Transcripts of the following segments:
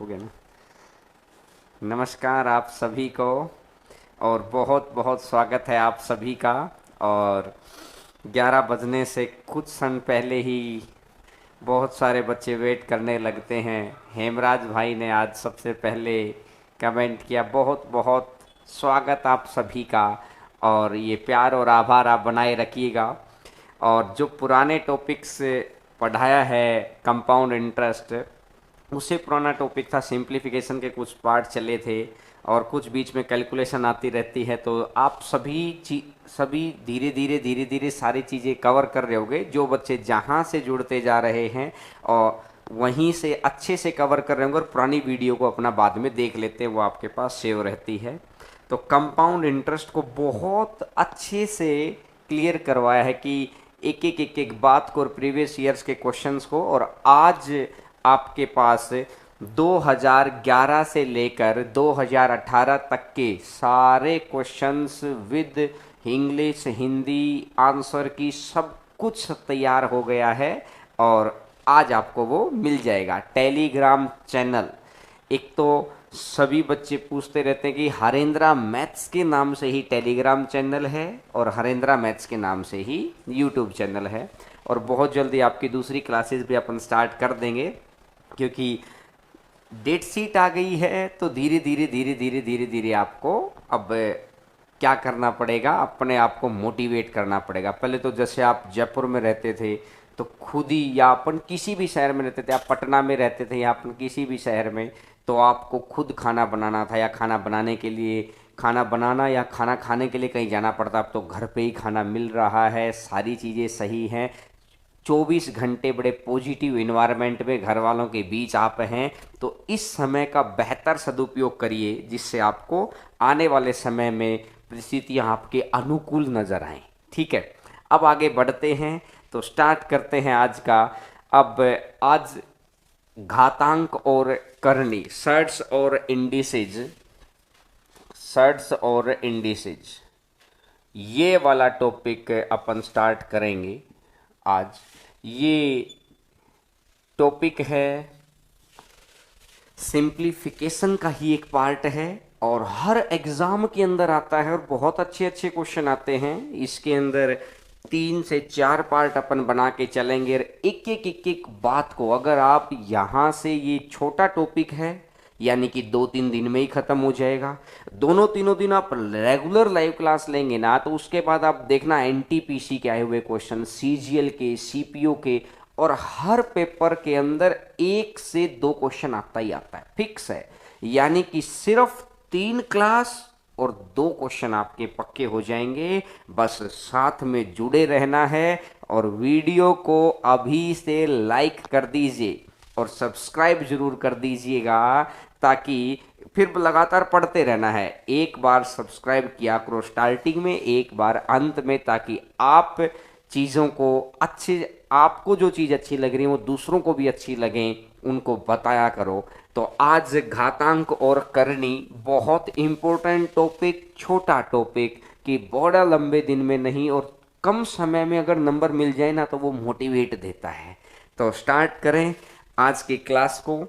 हो गया ना। नमस्कार आप सभी को और बहुत बहुत स्वागत है आप सभी का। और 11 बजने से कुछ क्षण पहले ही बहुत सारे बच्चे वेट करने लगते हैं। हेमराज भाई ने आज सबसे पहले कमेंट किया, बहुत बहुत स्वागत आप सभी का। और ये प्यार और आभार आप बनाए रखिएगा। और जो पुराने टॉपिक्स पढ़ाया है कंपाउंड इंटरेस्ट, उससे पुराना टॉपिक था सिंप्लीफिकेशन के कुछ पार्ट चले थे और कुछ बीच में कैलकुलेशन आती रहती है। तो आप सभी धीरे धीरे सारी चीज़ें कवर कर रहे होगे। जो बच्चे जहाँ से जुड़ते जा रहे हैं और वहीं से अच्छे से कवर कर रहे होंगे और पुरानी वीडियो को अपना बाद में देख लेते हैं, वो आपके पास सेव रहती है। तो कंपाउंड इंटरेस्ट को बहुत अच्छे से क्लियर करवाया है कि एक बात को और प्रीवियस ईयर्स के क्वेश्चंस को। और आज आपके पास 2011 से लेकर 2018 तक के सारे questions with English Hindi answer की सब कुछ तैयार हो गया है। और आज आपको वो मिल जाएगा टेलीग्राम चैनल। एक तो सभी बच्चे पूछते रहते हैं कि हरेंद्रा मैथ्स के नाम से ही टेलीग्राम चैनल है और हरेंद्रा मैथ्स के नाम से ही यूट्यूब चैनल है। और बहुत जल्दी आपकी दूसरी क्लासेस भी अपन स्टार्ट कर देंगे, क्योंकि डेट शीट आ गई है। तो धीरे धीरे आपको अब क्या करना पड़ेगा, अपने आप को मोटिवेट करना पड़ेगा। पहले तो जैसे आप जयपुर में रहते थे तो खुद ही, या अपन किसी भी शहर में रहते थे, आप पटना में रहते थे या अपन किसी भी शहर में, तो आपको खुद खाना बनाना था या खाना बनाने के लिए खाना बनाना या खाना खाने के लिए कहीं जाना पड़ता। अब तो घर पे ही खाना मिल रहा है, सारी चीज़ें सही हैं। 24 घंटे बड़े पॉजिटिव इन्वायरमेंट में घर वालों के बीच आप हैं। तो इस समय का बेहतर सदुपयोग करिए, जिससे आपको आने वाले समय में परिस्थितियाँ आपके अनुकूल नजर आएं। ठीक है, अब आगे बढ़ते हैं तो स्टार्ट करते हैं आज का। अब आज घातांक और करनी, सर्ट्स और इंडिसेज, ये वाला टॉपिक अपन स्टार्ट करेंगे आज। ये टॉपिक है सिंप्लीफिकेशन का ही एक पार्ट है और हर एग्जाम के अंदर आता है और बहुत अच्छे अच्छे क्वेश्चन आते हैं इसके अंदर। 3 से 4 पार्ट अपन बना के चलेंगे और एक बात को, अगर आप यहाँ से, ये छोटा टॉपिक है यानी कि 2-3 दिन में ही खत्म हो जाएगा। दोनों तीनों दिन आप रेगुलर लाइव क्लास लेंगे ना, तो उसके बाद आप देखना एनटीपीसी के आए हुए क्वेश्चन, सीजीएल के, सीपीओ के, और हर पेपर के अंदर 1 से 2 क्वेश्चन आता ही आता है, फिक्स है। यानी कि सिर्फ 3 क्लास और 2 क्वेश्चन आपके पक्के हो जाएंगे। बस साथ में जुड़े रहना है और वीडियो को अभी से लाइक कर दीजिए और सब्सक्राइब जरूर कर दीजिएगा, ताकि फिर लगातार पढ़ते रहना है। एक बार सब्सक्राइब किया करो स्टार्टिंग में, एक बार अंत में, ताकि आप चीज़ों को अच्छे, आपको जो चीज़ अच्छी लग रही है वो दूसरों को भी अच्छी लगें, उनको बताया करो। तो आज घातांक और करनी बहुत इम्पोर्टेंट टॉपिक, छोटा टॉपिक कि बड़ा लंबे दिन में नहीं और कम समय में अगर नंबर मिल जाए ना तो वो मोटिवेट देता है। तो स्टार्ट करें आज की क्लास को।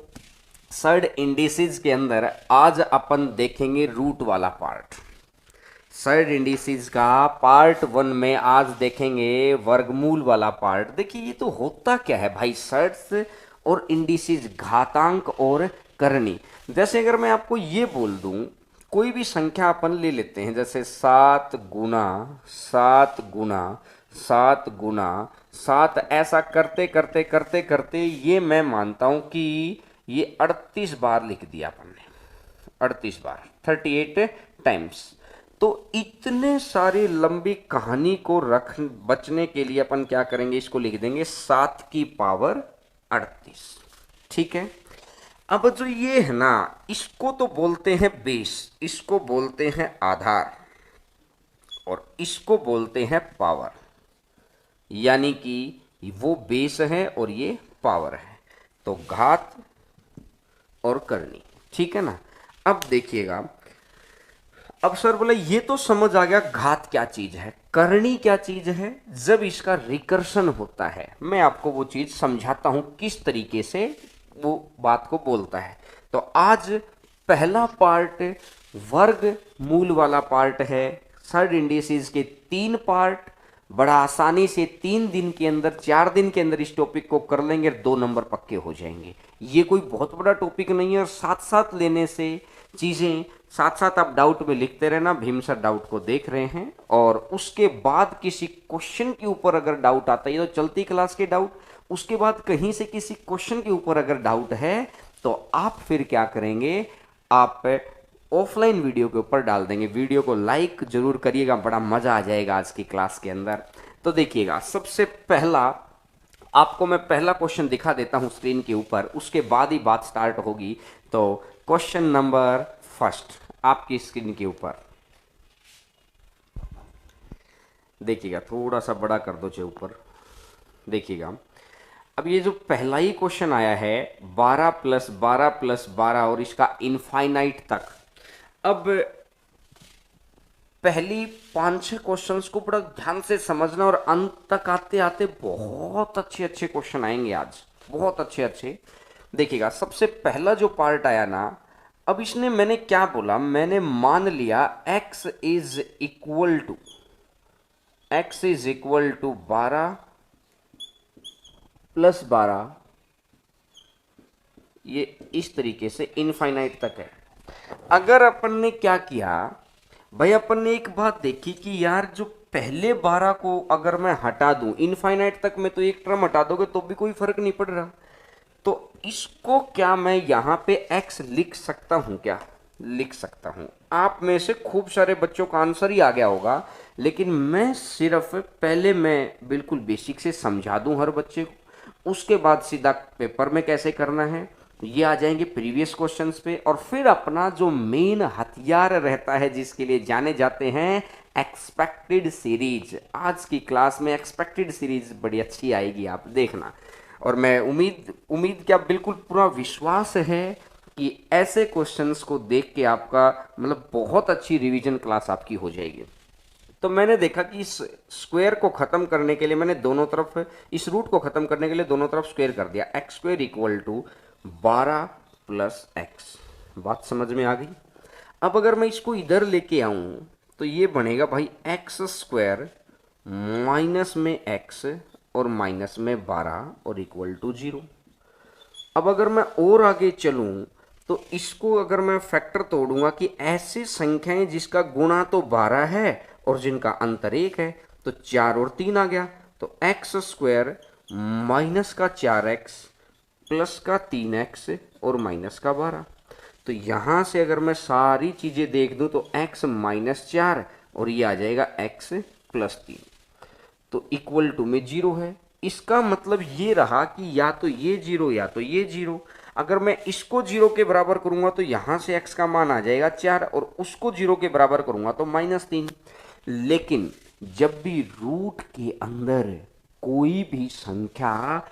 सर्ड इंडिसेस के अंदर आज अपन देखेंगे रूट वाला पार्ट। सर्ड इंडिसेस का पार्ट 1 में आज देखेंगे वर्गमूल वाला पार्ट। देखिए ये तो होता क्या है भाई, सर्ड्स और इंडिसेस, घातांक और करनी। जैसे अगर मैं आपको ये बोल दूं, कोई भी संख्या अपन ले लेते हैं, जैसे 7 गुना 7 गुना 7 गुना 7, ऐसा करते करते करते करते ये मैं मानता हूं कि ये 38 बार लिख दिया अपन ने, 38 बार, 38 टाइम्स। तो इतने सारी लंबी कहानी को बचने के लिए अपन क्या करेंगे, इसको लिख देंगे 7 की पावर 38। ठीक है, अब जो ये है ना, इसको तो बोलते हैं बेस, इसको बोलते हैं आधार, और इसको बोलते हैं पावर। यानी कि वो बेस है और ये पावर है। तो घात और करनी, ठीक है ना। अब देखिएगा, अब सर बोला ये तो समझ आ गया घात क्या चीज है, करनी क्या चीज है। जब इसका रिकर्शन होता है, मैं आपको वो चीज समझाता हूं किस तरीके से वो बात को बोलता है। तो आज पहला पार्ट वर्ग मूल वाला पार्ट है। थर्ड इंडिसेस के 3 पार्ट बड़ा आसानी से 3 दिन के अंदर 4 दिन के अंदर इस टॉपिक को कर लेंगे, 2 नंबर पक्के हो जाएंगे। ये कोई बहुत बड़ा टॉपिक नहीं है और साथ साथ लेने से चीज़ें साथ साथ आप डाउट में लिखते रहना। भीम सर डाउट को देख रहे हैं और उसके बाद किसी क्वेश्चन के ऊपर अगर डाउट आता है, तो चलती क्लास के डाउट, उसके बाद कहीं से किसी क्वेश्चन के ऊपर अगर डाउट है तो आप फिर क्या करेंगे, आप ऑफलाइन वीडियो के ऊपर डाल देंगे। वीडियो को लाइक जरूर करिएगा, बड़ा मजा आ जाएगा आज की क्लास के अंदर। तो देखिएगा, सबसे पहला आपको मैं पहला क्वेश्चन दिखा देता हूं स्क्रीन के ऊपर, उसके बाद ही बात स्टार्ट होगी। तो क्वेश्चन नंबर फर्स्ट आपकी स्क्रीन के ऊपर देखिएगा, थोड़ा सा बड़ा कर दो जो ऊपर देखिएगा। अब ये जो पहला ही क्वेश्चन आया है 12 + 12 + 12 और इसका इनफाइनाइट तक। अब पहली 5-6 क्वेश्चंस को बड़ा ध्यान से समझना और अंत तक आते आते बहुत अच्छे अच्छे क्वेश्चन आएंगे आज, बहुत अच्छे अच्छे। देखिएगा, सबसे पहला जो पार्ट आया ना, अब इसने मैंने क्या बोला, मैंने मान लिया x इज इक्वल टू 12 + 12, ये इस तरीके से इनफाइनाइट तक है। अगर अपन ने क्या किया भाई, अपन ने एक बात देखी कि यार जो पहले 12 को अगर मैं हटा दूं इनफाइनाइट तक में, तो एक टर्म हटा दोगे तो भी कोई फर्क नहीं पड़ रहा। तो इसको क्या मैं यहां पे x लिख सकता हूं? क्या लिख सकता हूं? आप में से खूब सारे बच्चों का आंसर ही आ गया होगा, लेकिन मैं सिर्फ पहले मैं बिल्कुल बेसिक से समझा दूं हर बच्चे को, उसके बाद सीधा पेपर में कैसे करना है ये आ जाएंगे प्रीवियस क्वेश्चंस पे। और फिर अपना जो मेन हथियार रहता है जिसके लिए जाने जाते हैं एक्सपेक्टेड सीरीज, आज की क्लास में एक्सपेक्टेड सीरीज बड़ी अच्छी आएगी, आप देखना। और मैं उम्मीद क्या बिल्कुल पूरा विश्वास है कि ऐसे क्वेश्चंस को देख के आपका मतलब बहुत अच्छी रिवीजन क्लास आपकी हो जाएगी। तो मैंने देखा कि इस स्क्वायर को खत्म करने के लिए मैंने दोनों तरफ, इस रूट को खत्म करने के लिए दोनों तरफ स्क्वायर कर दिया। x² = 12 + x। बात समझ में आ गई? अब अगर मैं इसको इधर लेके आऊं तो ये बनेगा भाई x² माइनस में x और माइनस में 12 और इक्वल टू 0। अब अगर मैं और आगे चलूं तो इसको अगर मैं फैक्टर तोड़ूंगा कि ऐसी संख्याएं जिसका गुणा तो 12 है और जिनका अंतर 1 है, तो 4 और 3 आ गया। तो x² माइनस का 4x प्लस का 3x और माइनस का 12। तो यहां से अगर मैं सारी चीजें देख दूं तो x - 4 और ये आ जाएगा x + 3, तो इक्वल टू में 0 है। इसका मतलब ये रहा कि या तो ये 0 या तो ये 0। अगर मैं इसको 0 के बराबर करूंगा तो यहां से x का मान आ जाएगा 4 और उसको 0 के बराबर करूंगा तो -3। लेकिन जब भी रूट के अंदर कोई भी संख्या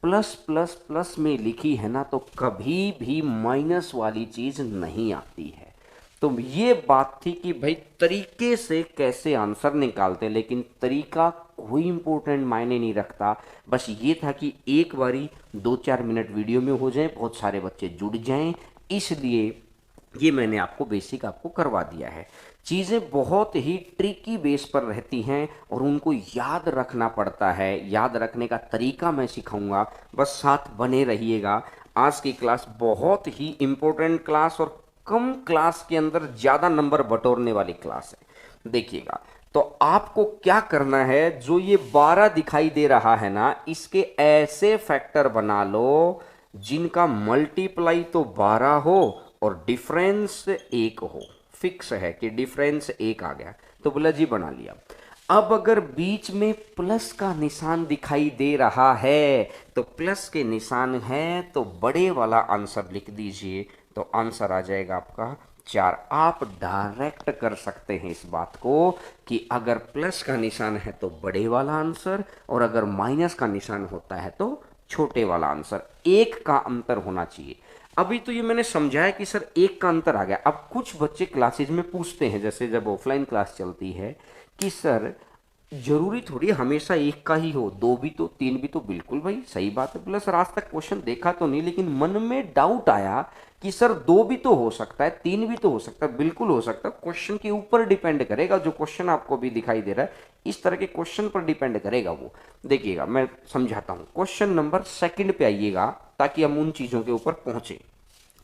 प्लस प्लस प्लस में लिखी है ना, तो कभी भी माइनस वाली चीज नहीं आती है। तो ये बात थी कि भाई तरीके से कैसे आंसर निकालते, लेकिन तरीका कोई इंपॉर्टेंट मायने नहीं रखता। बस ये था कि एक बारी 2-4 मिनट वीडियो में हो जाए, बहुत सारे बच्चे जुड़ जाएं, इसलिए ये मैंने आपको बेसिक आपको करवा दिया है। चीज़ें बहुत ही ट्रिकी बेस पर रहती हैं और उनको याद रखना पड़ता है। याद रखने का तरीका मैं सिखाऊंगा, बस साथ बने रहिएगा। आज की क्लास बहुत ही इम्पोर्टेंट क्लास और कम क्लास के अंदर ज़्यादा नंबर बटोरने वाली क्लास है। देखिएगा, तो आपको क्या करना है, जो ये 12 दिखाई दे रहा है ना, इसके ऐसे फैक्टर बना लो जिनका मल्टीप्लाई तो 12 हो और डिफरेंस 1 हो। फिक्स है कि डिफरेंस 1 आ गया तो बोला जी बना लिया। अब अगर बीच में प्लस का निशान दिखाई दे रहा है तो प्लस के निशान है तो बड़े वाला आंसर लिख दीजिए, तो आंसर आ जाएगा आपका 4। आप डायरेक्ट कर सकते हैं इस बात को कि अगर प्लस का निशान है तो बड़े वाला आंसर और अगर माइनस का निशान होता है तो छोटे वाला आंसर। 1 का अंतर होना चाहिए। अभी तो ये मैंने समझाया कि सर 1 का अंतर आ गया। अब कुछ बच्चे क्लासेज में पूछते हैं, जैसे जब ऑफलाइन क्लास चलती है, कि सर जरूरी थोड़ी हमेशा एक का ही हो, दो भी तो, तीन भी तो, बिल्कुल भाई सही बात है। बोला सर आज तक क्वेश्चन देखा तो नहीं, लेकिन मन में डाउट आया कि सर दो भी तो हो सकता है, तीन भी तो हो सकता है। बिल्कुल हो सकता है, क्वेश्चन के ऊपर डिपेंड करेगा। जो क्वेश्चन आपको भी दिखाई दे रहा है इस तरह के क्वेश्चन पर डिपेंड करेगा वो। देखिएगा मैं समझाता हूँ, क्वेश्चन नंबर सेकंड पे आइएगा ताकि हम उन चीजों के ऊपर पहुंचे।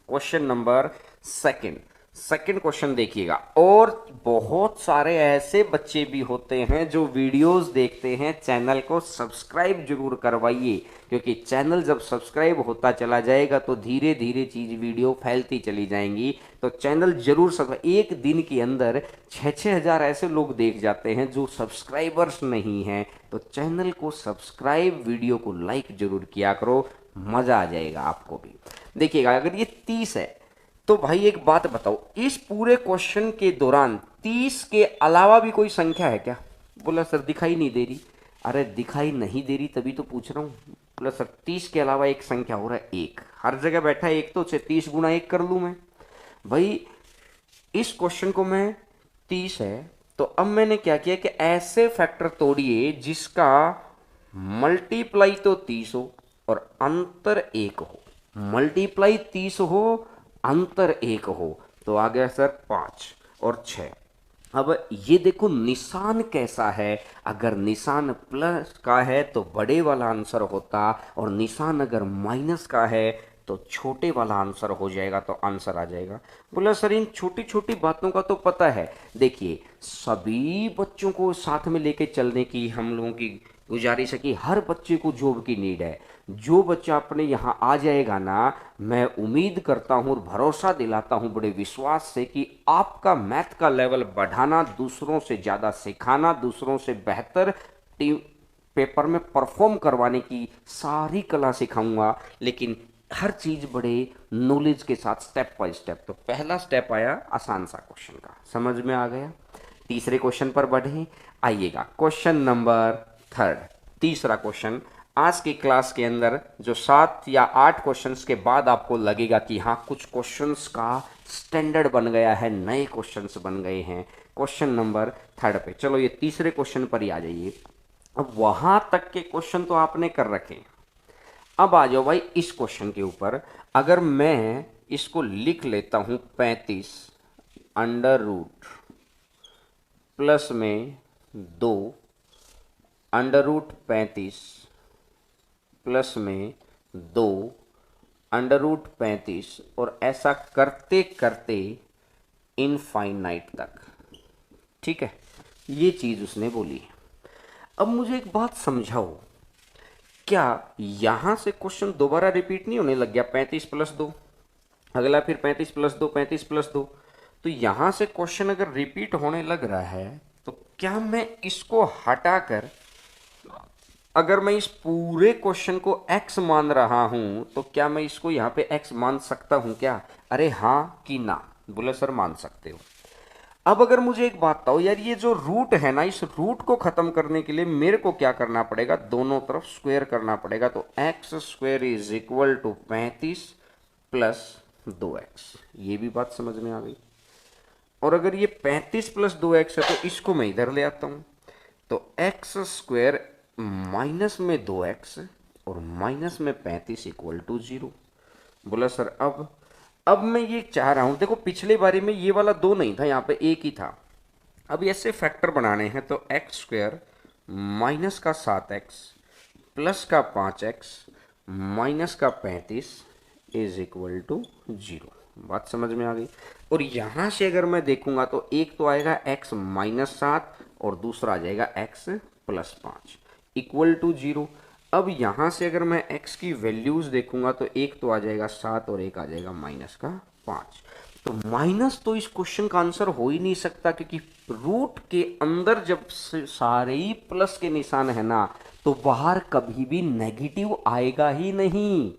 Question number second, second question देखिएगा। और बहुत सारे ऐसे बच्चे भी होते हैं जो वीडियोस देखते हैं, चैनल को सब्सक्राइब जरूर करवाइए, क्योंकि चैनल जब सब्सक्राइब होता चला जाएगा तो धीरे धीरे चीज वीडियो फैलती चली जाएंगी। तो चैनल जरूर सब्सक्राइब, एक दिन के अंदर 6-6 हज़ार ऐसे लोग देख जाते हैं जो सब्सक्राइबर्स नहीं हैं। तो चैनल को सब्सक्राइब, वीडियो को लाइक जरूर किया करो, मजा आ जाएगा आपको भी। देखिएगा अगर ये 30 है तो भाई एक बात बताओ, इस पूरे क्वेश्चन के दौरान 30 के अलावा भी कोई संख्या है क्या? बोला सर दिखाई नहीं दे रही। अरे दिखाई नहीं दे रही तभी तो पूछ रहा हूँ। बोला सर 30 के अलावा एक संख्या हो रहा है एक, हर जगह बैठा है एक, तो उसे 30 गुना एक कर लूँ मैं। भाई इस क्वेश्चन को मैं 30 है तो अब मैंने क्या किया कि ऐसे फैक्टर तोड़िए जिसका मल्टीप्लाई तो 30 हो और अंतर एक हो। मल्टीप्लाई 30 हो, अंतर एक हो, तो आ गया सर 5 और 6। अब ये देखो निशान कैसा है, अगर निशान प्लस का है तो बड़े वाला आंसर होता, और निशान अगर माइनस का है तो छोटे वाला आंसर हो जाएगा, तो आंसर आ जाएगा। बोला सर इन छोटी छोटी बातों का तो पता है। देखिए सभी बच्चों को साथ में लेके चलने की हम लोगों की गुजारिश है कि हर बच्चे को जॉब की नीड है। जो बच्चा अपने यहाँ आ जाएगा ना, मैं उम्मीद करता हूँ और भरोसा दिलाता हूँ बड़े विश्वास से कि आपका मैथ का लेवल बढ़ाना, दूसरों से ज़्यादा सिखाना, दूसरों से बेहतर टीम पेपर में परफॉर्म करवाने की सारी कला सिखाऊंगा, लेकिन हर चीज़ बड़े नॉलेज के साथ, स्टेप बाय स्टेप। तो पहला स्टेप आया आसान सा क्वेश्चन का, समझ में आ गया। तीसरे क्वेश्चन पर बढ़े, आइएगा क्वेश्चन नंबर थर्ड, तीसरा क्वेश्चन। आज की क्लास के अंदर जो 7 या 8 क्वेश्चंस के बाद आपको लगेगा कि हाँ कुछ क्वेश्चंस का स्टैंडर्ड बन गया है, नए क्वेश्चंस बन गए हैं। क्वेश्चन नंबर थर्ड पे चलो, ये तीसरे क्वेश्चन पर ही आ जाइए। अब वहां तक के क्वेश्चन तो आपने कर रखे, अब आ जाओ भाई इस क्वेश्चन के ऊपर। अगर मैं इसको लिख लेता हूं 35 अंडर रूट प्लस में 2 अंडर रूट 35 प्लस में 2 अंडर रूट 35, और ऐसा करते करते इनफाइनाइट तक। ठीक है, ये चीज उसने बोली। अब मुझे एक बात समझाओ, क्या यहां से क्वेश्चन दोबारा रिपीट नहीं होने लग गया? 35 प्लस 2, अगला फिर 35 प्लस 2, 35 प्लस 2। तो यहां से क्वेश्चन अगर रिपीट होने लग रहा है तो क्या मैं इसको हटाकर, अगर मैं इस पूरे क्वेश्चन को x मान रहा हूं तो क्या मैं इसको यहां पे x मान सकता हूं क्या? अरे हाँ कि ना? बोले सर मान सकते हो। अब अगर मुझे एक बात बताओ यार, ये जो रूट है ना, इस रूट को खत्म करने के लिए मेरे को क्या करना पड़ेगा? दोनों तरफ स्क्वायर करना पड़ेगा। तो x square is equal to 35 plus 2x। ये भी बात समझ में आ गई। और अगर ये 35 प्लस 2x है तो इसको मैं इधर ले आता हूं, तो एक्स स्क्वायर माइनस में 2x और माइनस में 35 इक्वल टू 0। बोला सर अब मैं ये चाह रहा हूं, देखो पिछले बारे में ये वाला 2 नहीं था, यहाँ पे एक ही था। अब ऐसे फैक्टर बनाने हैं तो एक्स स्क्वायर माइनस का 7x प्लस का 5x माइनस का 35 इज इक्वल टू 0। बात समझ में आ गई। और यहां से अगर मैं देखूंगा तो एक तो आएगा x माइनस 7 और दूसरा आ जाएगा x प्लस 5 इक्वल टू 0। अब यहां से अगर मैं x की वैल्यूज देखूंगा तो एक तो आ जाएगा 7 और एक आ जाएगा माइनस का 5। तो माइनस तो इस क्वेश्चन का आंसर हो ही नहीं सकता, क्योंकि रूट के अंदर जब सारे ही प्लस के निशान है ना, तो बाहर कभी भी नेगेटिव आएगा ही नहीं।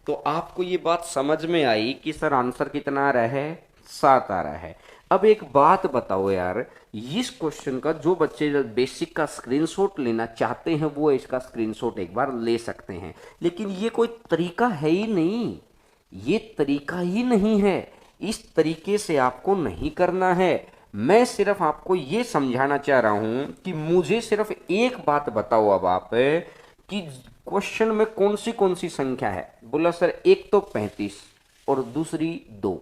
तो आपको ये बात समझ में आई कि सर आंसर कितना आ रहा है? 7 आ रहा है। अब एक बात बताओ यार, इस क्वेश्चन का जो बच्चे बेसिक का स्क्रीनशॉट लेना चाहते हैं वो इसका स्क्रीनशॉट एक बार ले सकते हैं, लेकिन ये कोई तरीका है ही नहीं, ये तरीका ही नहीं है। इस तरीके से आपको नहीं करना है। मैं सिर्फ आपको ये समझाना चाह रहा हूं कि मुझे सिर्फ एक बात बताओ अब आप कि क्वेश्चन में कौन सी संख्या है। बोला सर एक तो 35 और दूसरी 2।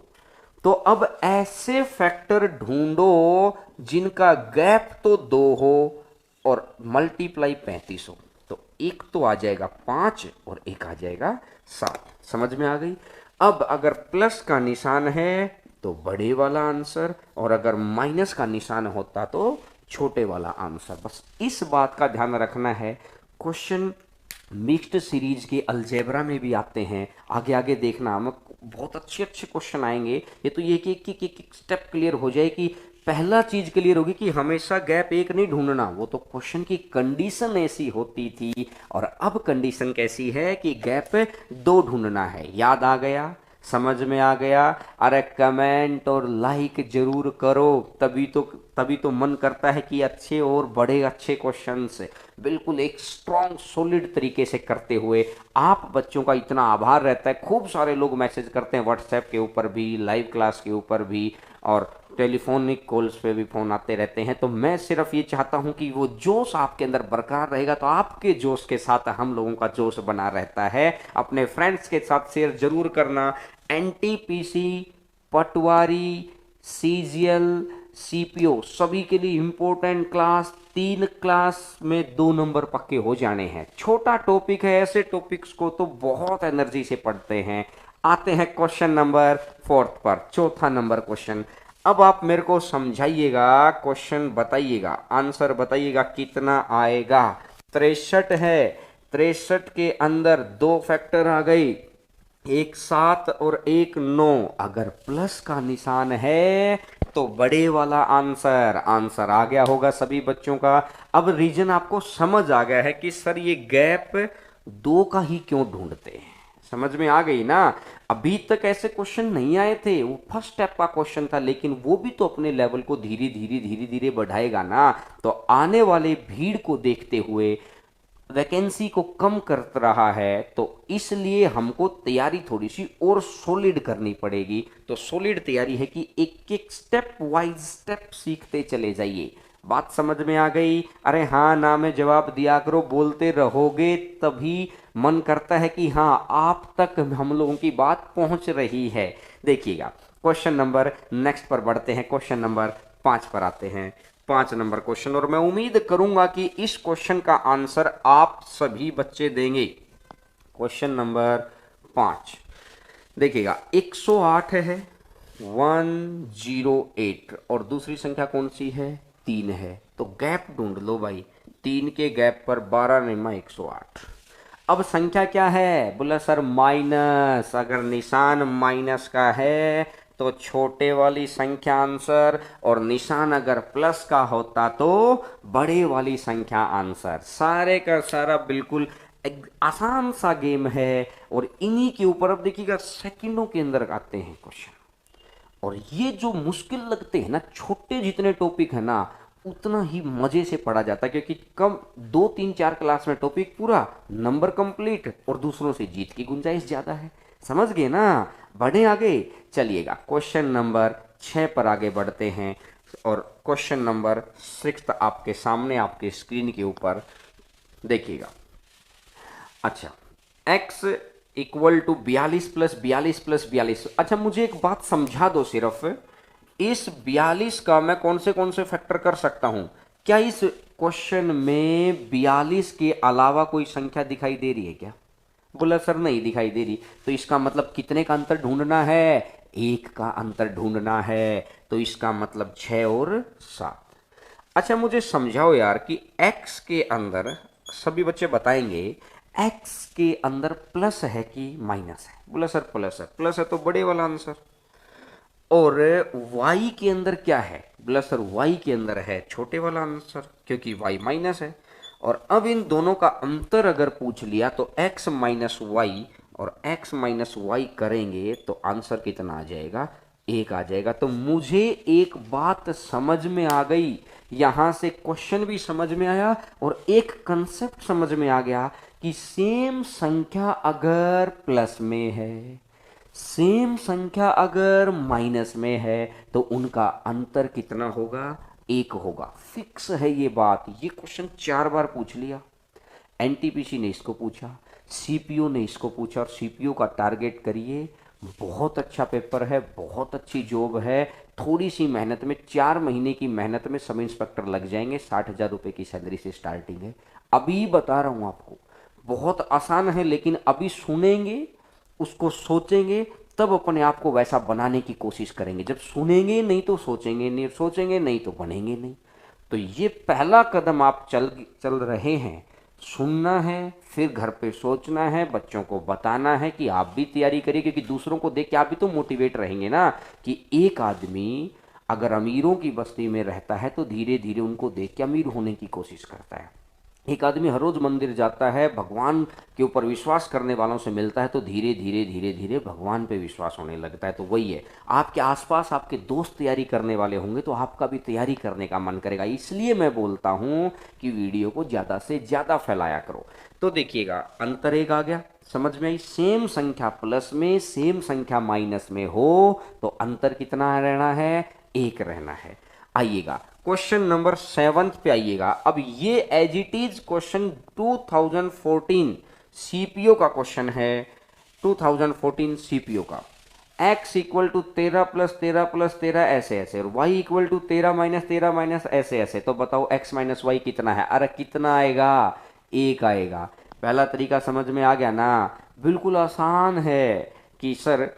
तो अब ऐसे फैक्टर ढूंढो जिनका गैप तो 2 हो और मल्टीप्लाई 35 हो। तो एक तो आ जाएगा 5 और एक आ जाएगा 7। समझ में आ गई। अब अगर प्लस का निशान है तो बड़े वाला आंसर, और अगर माइनस का निशान होता तो छोटे वाला आंसर। बस इस बात का ध्यान रखना है। क्वेश्चन मिक्स्ड सीरीज के अलजेब्रा में भी आते हैं, आगे आगे देखना, हम बहुत अच्छे अच्छे क्वेश्चन आएंगे। ये तो ये कि एक स्टेप क्लियर हो जाए कि पहला चीज क्लियर होगी कि हमेशा गैप एक नहीं ढूंढना, वो तो क्वेश्चन की कंडीशन ऐसी होती थी। और अब कंडीशन कैसी है कि गैप 2 ढूंढना है। याद आ गया, समझ में आ गया। अरे कमेंट और लाइक जरूर करो, तभी तो मन करता है कि अच्छे और बड़े अच्छे क्वेश्चंस बिल्कुल एक स्ट्रॉन्ग सॉलिड तरीके से करते हुए। आप बच्चों का इतना आभार रहता है, खूब सारे लोग मैसेज करते हैं व्हाट्सएप के ऊपर भी, लाइव क्लास के ऊपर भी, और टेलीफोनिक कॉल्स पे भी फ़ोन आते रहते हैं। तो मैं सिर्फ ये चाहता हूं कि वो जोश आपके अंदर बरकरार रहेगा, तो आपके जोश के साथ हम लोगों का जोश बना रहता है। अपने फ्रेंड्स के साथ शेयर जरूर करना। एनटीपीसी, पटवारी, सीजीएल, सीपीओ सभी के लिए इंपॉर्टेंट क्लास, 3 क्लास में 2 नंबर पक्के हो जाने हैं। छोटा टॉपिक है, ऐसे टॉपिक्स को तो बहुत एनर्जी से पढ़ते हैं। आते हैं क्वेश्चन नंबर 4 पर, चौथा नंबर क्वेश्चन। अब आप मेरे को समझाइएगा, क्वेश्चन बताइएगा, आंसर बताइएगा कितना आएगा। 63 है, 63 के अंदर 2 फैक्टर आ गई, एक 7 और एक 9। अगर प्लस का निशान है तो बड़े वाला आंसर आ गया होगा सभी बच्चों का। अब रीजन आपको समझ आ गया है कि सर ये गैप 2 का ही क्यों ढूंढते हैं। समझ में आ गई ना। अभी तक ऐसे क्वेश्चन नहीं आए थे, वो फर्स्ट स्टेप का क्वेश्चन था, लेकिन वो भी तो अपने लेवल को धीरे धीरे बढ़ाएगा ना। तो आने वाले भीड़ को देखते हुए वैकेंसी को कम कर रहा है, तो इसलिए हमको तैयारी थोड़ी सी और सॉलिड करनी पड़ेगी। तो सॉलिड तैयारी है कि एक एक स्टेप वाइज स्टेप सीखते चले जाइए। बात समझ में आ गई। अरे हाँ ना में जवाब दिया करो, बोलते रहोगे तभी मन करता है कि हाँ आप तक हम लोगों की बात पहुंच रही है। देखिएगा क्वेश्चन नंबर नेक्स्ट पर बढ़ते हैं, क्वेश्चन नंबर 5 पर आते हैं। 5 नंबर क्वेश्चन, और मैं उम्मीद करूंगा कि इस क्वेश्चन का आंसर आप सभी बच्चे देंगे। क्वेश्चन नंबर 5 देखिएगा, 108 है, 108, और दूसरी संख्या कौन सी है, 3 है। तो गैप ढूंढ लो भाई, 3 के गैप पर 12 निमा 108। अब संख्या क्या है, बोला सर माइनस। अगर निशान माइनस का है तो छोटे वाली संख्या आंसर, और निशान अगर प्लस का होता तो बड़े वाली संख्या आंसर। सारे का सारा बिल्कुल एक आसान सा गेम है, और इन्हीं के ऊपर अब देखिएगा सेकंडों के अंदर आते हैं क्वेश्चन। और ये जो मुश्किल लगते हैं ना, छोटे जितने टॉपिक है ना उतना ही मजे से पढ़ा जाता है, क्योंकि कम 2 3 4 क्लास में टॉपिक पूरा, नंबर कंप्लीट, और दूसरों से जीत की गुंजाइश ज्यादा है। समझ गए ना। बढ़े आगे, चलिएगा क्वेश्चन नंबर 6 पर आगे बढ़ते हैं। और क्वेश्चन नंबर 6 आपके सामने आपके स्क्रीन के ऊपर देखिएगा। अच्छा, x equal to 42 plus 42 plus 42। अच्छा मुझे एक बात समझा दो सिर्फ, इस 42 का मैं कौन से फैक्टर कर सकता हूं। क्या इस क्वेश्चन में 42 के अलावा कोई संख्या दिखाई दे रही है क्या। बोला सर नहीं दिखाई दे रही। तो इसका मतलब कितने का अंतर ढूंढना है, 1 का अंतर ढूंढना है। तो इसका मतलब 6 और 7। अच्छा मुझे समझाओ यार कि x के अंदर, सभी बच्चे बताएंगे x के अंदर प्लस है कि माइनस है। बोला सर प्लस है। प्लस है तो बड़े वाला आंसर। और y के अंदर क्या है, बोला सर y के अंदर है छोटे वाला आंसर, क्योंकि y माइनस है। और अब इन दोनों का अंतर अगर पूछ लिया तो x माइनस वाई और x माइनस वाई करेंगे तो आंसर कितना आ जाएगा, 1 आ जाएगा। तो मुझे एक बात समझ में आ गई, यहां से क्वेश्चन भी समझ में आया और एक कंसेप्ट समझ में आ गया कि सेम संख्या अगर प्लस में है सेम संख्या अगर माइनस में है तो उनका अंतर कितना होगा, 1 होगा। फिक्स है ये बात। ये क्वेश्चन 4 बार पूछ लिया। एनटीपीसी ने इसको पूछा, सीपीयू ने इसको पूछा, और सीपीयू का टारगेट करिए। बहुत अच्छा पेपर है, बहुत अच्छी जॉब है। थोड़ी सी मेहनत में, 4 महीने की मेहनत में सब इंस्पेक्टर लग जाएंगे। 60,000 रुपये की सैलरी से स्टार्टिंग है। अभी बता रहा हूँ आपको, बहुत आसान है, लेकिन अभी सुनेंगे, उसको सोचेंगे, तब अपने आप को वैसा बनाने की कोशिश करेंगे। जब सुनेंगे नहीं तो सोचेंगे नहीं, सोचेंगे नहीं तो बनेंगे नहीं। तो ये पहला कदम आप चल रहे हैं। सुनना है, फिर घर पे सोचना है, बच्चों को बताना है कि आप भी तैयारी करिए, क्योंकि दूसरों को देख के आप भी तो मोटिवेट रहेंगे ना। कि एक आदमी अगर अमीरों की बस्ती में रहता है तो धीरे धीरे उनको देख के अमीर होने की कोशिश करता है। एक आदमी हर रोज मंदिर जाता है, भगवान के ऊपर विश्वास करने वालों से मिलता है, तो धीरे धीरे धीरे धीरे भगवान पे विश्वास होने लगता है। तो वही है, आपके आसपास आपके दोस्त तैयारी करने वाले होंगे तो आपका भी तैयारी करने का मन करेगा। इसलिए मैं बोलता हूँ कि वीडियो को ज़्यादा से ज़्यादा फैलाया करो। तो देखिएगा, अंतर एक आ गया, समझ में आई। सेम संख्या प्लस में, सेम संख्या माइनस में हो तो अंतर कितना रहना है, 1 रहना है। आइएगा क्वेश्चन नंबर 7 पे आइएगा। अब ये as it is question 2014 CPO का क्वेश्चन है। 2014 सीपीओ का, x equal to 13 plus 13 plus 13 ऐसे ऐसे, और y इक्वल टू 13 माइनस ऐसे ऐसे। तो बताओ x माइनस वाई कितना है। अरे कितना आएगा, 1 आएगा। पहला तरीका समझ में आ गया ना। बिल्कुल आसान है कि सर,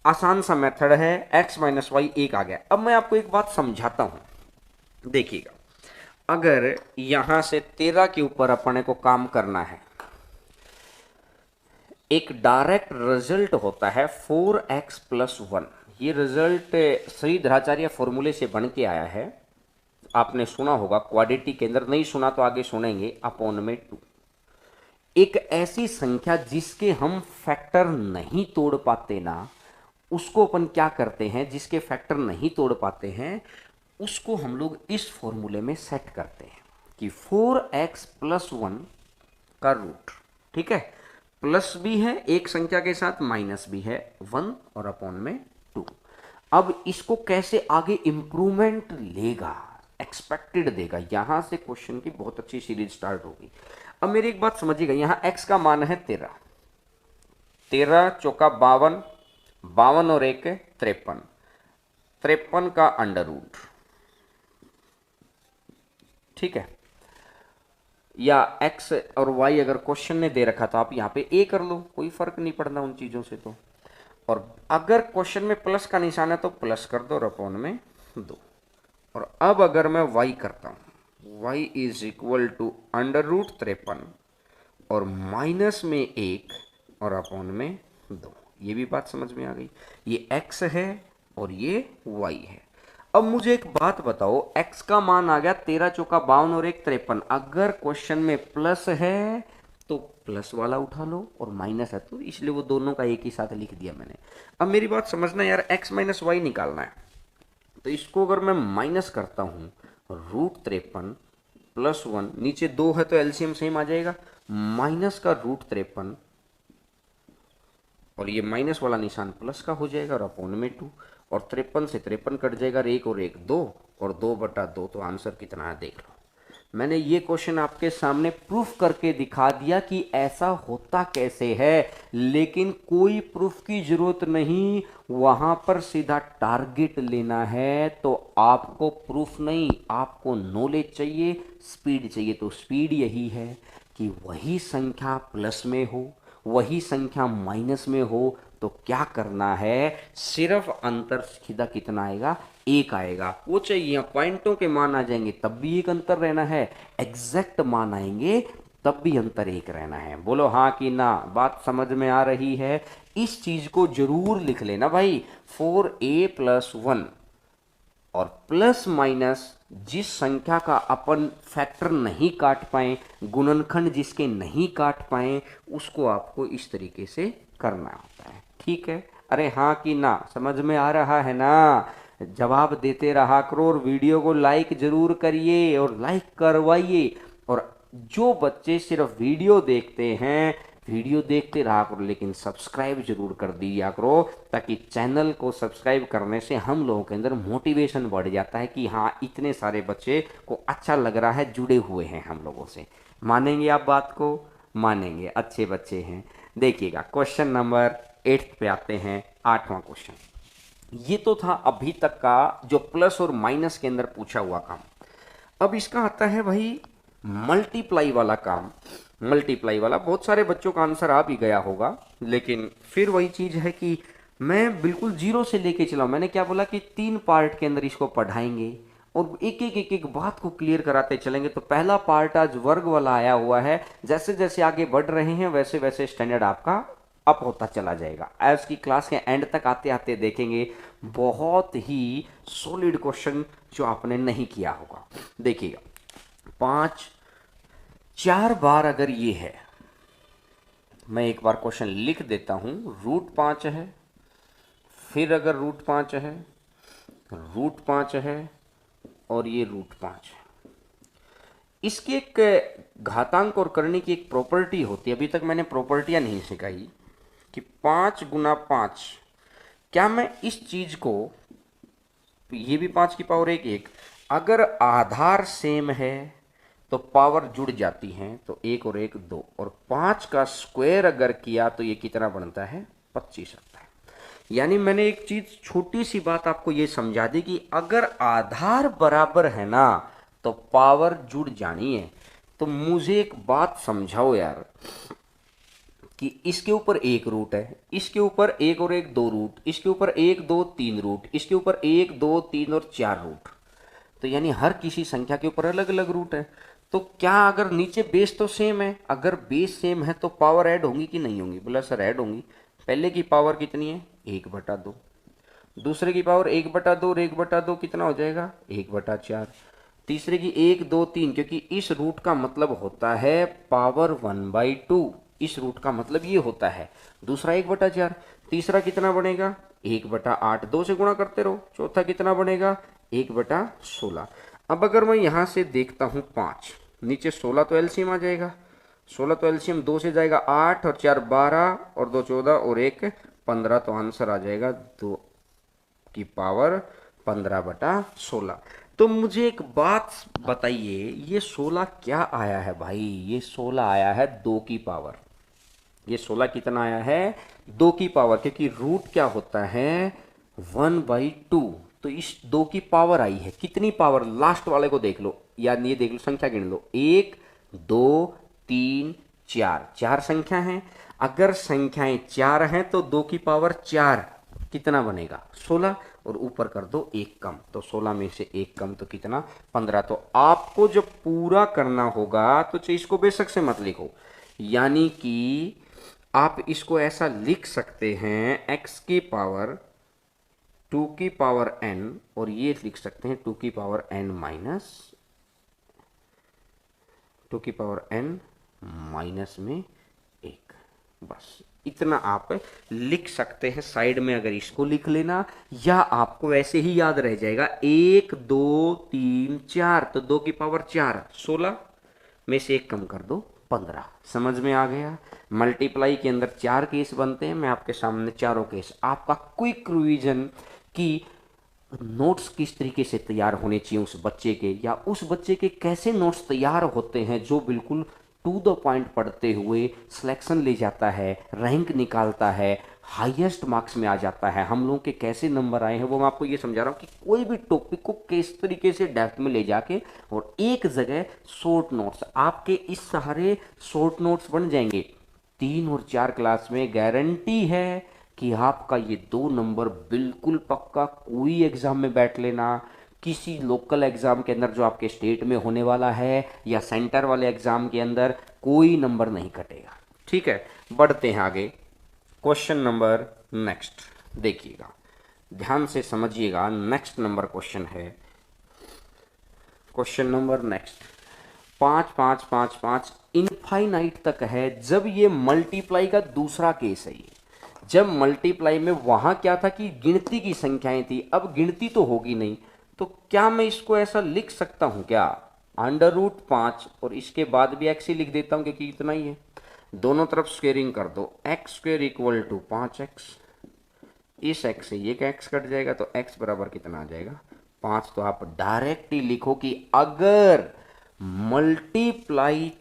आसान सा मेथड है, x माइनस वाई 1 आ गया। अब मैं आपको एक बात समझाता हूं, देखिएगा। अगर यहां से 13 के ऊपर अपने को काम करना है, एक डायरेक्ट रिजल्ट होता है 4x प्लस 1। ये रिजल्ट श्रीधराचार्य फॉर्मूले से बन के आया है, आपने सुना होगा क्वाड्रेटिक के अंदर। नहीं सुना तो आगे सुनेंगे। अपॉन में 2, एक ऐसी संख्या जिसके हम फैक्टर नहीं तोड़ पाते ना, उसको अपन क्या करते हैं, जिसके फैक्टर नहीं तोड़ पाते हैं उसको हम लोग इस फॉर्मूले में सेट करते हैं कि 4x प्लस 1 का रूट, ठीक है, प्लस भी है एक संख्या के साथ, माइनस भी है 1 और अपॉन में 2। अब इसको कैसे आगे इंप्रूवमेंट लेगा, एक्सपेक्टेड देगा, यहां से क्वेश्चन की बहुत अच्छी सीरीज स्टार्ट होगी। अब मेरी एक बात समझिएगा, यहां x का मान है 13, 13 चौका 52, 52 और 1 53, 53 का अंडर रूट, ठीक है। या x और y अगर क्वेश्चन ने दे रखा तो आप यहाँ पे a कर लो, कोई फर्क नहीं पड़ना उन चीजों से। तो और अगर क्वेश्चन में प्लस का निशान है तो प्लस कर दो और अपॉन में 2। और अब अगर मैं y करता हूं, y is equal to under root 53 और माइनस में 1 और अपॉन में 2। ये भी बात समझ में आ गई। ये x है और ये y है। अब मुझे एक बात बताओ, x का मान आ गया 13 चौका 52 और 1 53। अगर क्वेश्चन में प्लस है तो प्लस वाला उठा लो, और माइनस है तो इसलिए वो दोनों का एक ही साथ लिख दिया मैंने। अब मेरी बात समझना यार, x माइनस वाई निकालना है, तो इसको अगर मैं माइनस करता हूं, रूट 53 प्लस 1, नीचे 2 है तो एलसीएम सेम आ जाएगा, माइनस का रूट 53 और ये माइनस वाला निशान प्लस का हो जाएगा और अपॉन में 2, और 53 से 53 कट जाएगा, और 1 और 1 2, और 2/2। तो आंसर कितना है देख लो। मैंने ये क्वेश्चन आपके सामने प्रूफ करके दिखा दिया कि ऐसा होता कैसे है, लेकिन कोई प्रूफ की जरूरत नहीं, वहां पर सीधा टारगेट लेना है। तो आपको प्रूफ नहीं, आपको नॉलेज चाहिए, स्पीड चाहिए। तो स्पीड यही है कि वही संख्या प्लस में हो, वही संख्या माइनस में हो, तो क्या करना है, सिर्फ अंतर सीधा कितना आएगा, 1 आएगा। वो चाहिए पॉइंटों के मान आ जाएंगे तब भी एक अंतर रहना है, एग्जैक्ट मान आएंगे तब भी अंतर 1 रहना है। बोलो हाँ कि ना, बात समझ में आ रही है। इस चीज को जरूर लिख लेना भाई। 4a प्लस 1 और प्लस माइनस जिस संख्या का अपन फैक्टर नहीं काट पाए, गुणनखंड जिसके नहीं काट पाए, उसको आपको इस तरीके से करना होता है, ठीक है। अरे हाँ कि ना, समझ में आ रहा है ना। जवाब देते रहा करो, और वीडियो को लाइक जरूर करिए और लाइक करवाइए। और जो बच्चे सिर्फ वीडियो देखते हैं, वीडियो देखते रहा करो, लेकिन सब्सक्राइब जरूर कर दिया करो, ताकि चैनल को सब्सक्राइब करने से हम लोगों के अंदर मोटिवेशन बढ़ जाता है कि हाँ इतने सारे बच्चे को अच्छा लग रहा है, जुड़े हुए हैं हम लोगों से। मानेंगे आप बात को? मानेंगे, अच्छे बच्चे हैं। देखिएगा क्वेश्चन नंबर 8 पे आते हैं, 8वां क्वेश्चन। ये तो था अभी तक का जो प्लस और माइनस के अंदर पूछा हुआ काम। अब इसका आता है भाई मल्टीप्लाई वाला काम। मल्टीप्लाई वाला बहुत सारे बच्चों का आंसर आ भी गया होगा, लेकिन फिर वही चीज है कि मैं बिल्कुल जीरो से लेके चला। मैंने क्या बोला कि 3 पार्ट के अंदर इसको पढ़ाएंगे और एक एक बात को क्लियर कराते चलेंगे। तो पहला पार्ट आज वर्ग वाला आया हुआ है, जैसे जैसे आगे बढ़ रहे हैं वैसे वैसे स्टैंडर्ड आपका अप होता चला जाएगा। आज की क्लास के एंड तक आते आते देखेंगे बहुत ही सॉलिड क्वेश्चन जो आपने नहीं किया होगा। देखिएगा 5 4 बार अगर ये है, मैं एक बार क्वेश्चन लिख देता हूं। √5 है, फिर अगर √5 है, √5 है और ये √5 है। इसकी एक घातांक और करने की एक प्रॉपर्टी होती है, अभी तक मैंने प्रॉपर्टियां नहीं सिखाई, कि 5 गुना 5। क्या मैं इस चीज को, ये भी 5 की पावर 1 अगर आधार सेम है तो पावर जुड़ जाती हैं, तो 1 और 1 2, और 5 का स्क्वायर अगर किया तो ये कितना बनता है? 25 आता है। यानी मैंने एक चीज छोटी सी बात आपको ये समझा दी कि अगर आधार बराबर है ना तो पावर जुड़ जानी है। तो मुझे एक बात समझाओ यार, कि इसके ऊपर 1 रूट है, इसके ऊपर 1 और 1 2 रूट, इसके ऊपर 1 2 3 रूट, इसके ऊपर 1 2 3 और 4 रूट, तो यानी हर किसी संख्या के ऊपर अलग अलग रूट है। तो क्या अगर नीचे बेस तो सेम है, अगर बेस सेम है तो पावर ऐड होंगी कि नहीं होंगी? बोला सर ऐड होंगी। पहले की पावर कितनी है? 1/2। दूसरे की पावर 1/2 और 1/2 कितना हो जाएगा? 1/4। तीसरे की 1 2 3, क्योंकि इस रूट का मतलब होता है पावर 1/2। इस रूट का मतलब ये होता है। दूसरा 1/4। तीसरा कितना बनेगा? 1/8। 2 से गुणा करते रहो। चौथा कितना बनेगा? 1/16। अब अगर मैं यहां से देखता हूं 5, नीचे 16 तो एलसीएम आ जाएगा। 16 तो एलसीएम 2 से जाएगा 8 और 4 12 और 2 14 और 1 15, तो आंसर आ जाएगा 2 की पावर 15/16। तो मुझे एक बात बताइए, ये 16 क्या आया है भाई? ये 16 आया है 2 की पावर। ये 16 कितना आया है? 2 की पावर, क्योंकि रूट क्या होता है? 1/2। तो इस 2 की पावर आई है। कितनी पावर? लास्ट वाले को देख लो, या ये देख लो, संख्या गिन लो। 1 2 3 4, 4 संख्या है। अगर संख्याएं 4 हैं तो 2 की पावर 4 कितना बनेगा? 16, और ऊपर कर दो 1 कम, तो 16 में से 1 कम तो कितना? 15। तो आपको जब पूरा करना होगा तो इसको बेशक से मत लिखो, यानी कि आप इसको ऐसा लिख सकते हैं x की पावर 2 की पावर n, और ये लिख सकते हैं 2 की पावर n माइनस 2 की पावर n माइनस में 1। बस इतना आप लिख सकते हैं साइड में। अगर इसको लिख लेना, या आपको वैसे ही याद रह जाएगा 1 2 3 4, तो 2 की पावर 4 16 में से 1 कम कर दो 15। समझ में आ गया? मल्टीप्लाई के अंदर 4 केस बनते हैं, मैं आपके सामने चारों केस आपका क्विक रिवीजन की नोट्स किस तरीके से तैयार होने चाहिए उस बच्चे के, या उस बच्चे के कैसे नोट्स तैयार होते हैं जो बिल्कुल टू द पॉइंट पढ़ते हुए सिलेक्शन ले जाता है, रैंक निकालता है, हाईएस्ट मार्क्स में आ जाता है। हम लोगों के कैसे नंबर आए हैं वो मैं आपको ये समझा रहा हूँ कि कोई भी टॉपिक को किस तरीके से डेप्थ में ले जाके, और एक जगह शॉर्ट नोट्स, आपके इस सहारे शॉर्ट नोट्स बन जाएंगे। 3 और 4 क्लास में गारंटी है कि आपका ये 2 नंबर बिल्कुल पक्का। कोई एग्जाम में बैठ लेना, किसी लोकल एग्जाम के अंदर जो आपके स्टेट में होने वाला है, या सेंटर वाले एग्जाम के अंदर, कोई नंबर नहीं कटेगा। ठीक है, बढ़ते हैं आगे। क्वेश्चन नंबर नेक्स्ट देखिएगा, ध्यान से समझिएगा। नेक्स्ट नंबर क्वेश्चन है, क्वेश्चन नंबर नेक्स्ट 5 5 5 5 इनफाइनाइट तक है। जब ये मल्टीप्लाई का दूसरा केस है, ये जब मल्टीप्लाई में वहां क्या था कि गिनती की संख्याएं थी, अब गिनती तो होगी नहीं, तो क्या मैं इसको ऐसा लिख सकता हूं क्या? √5 और इसके बाद भी x ही लिख देता हूं क्योंकि इतना ही है। दोनों तरफ स्क्वेयरिंग कर दो, x square equal to 5x, इस x से ये x कट जाएगा तो x बराबर कितना आ जाएगा 5। तो आप डायरेक्ट ही लिखो कि अगर मल्टीप्लाई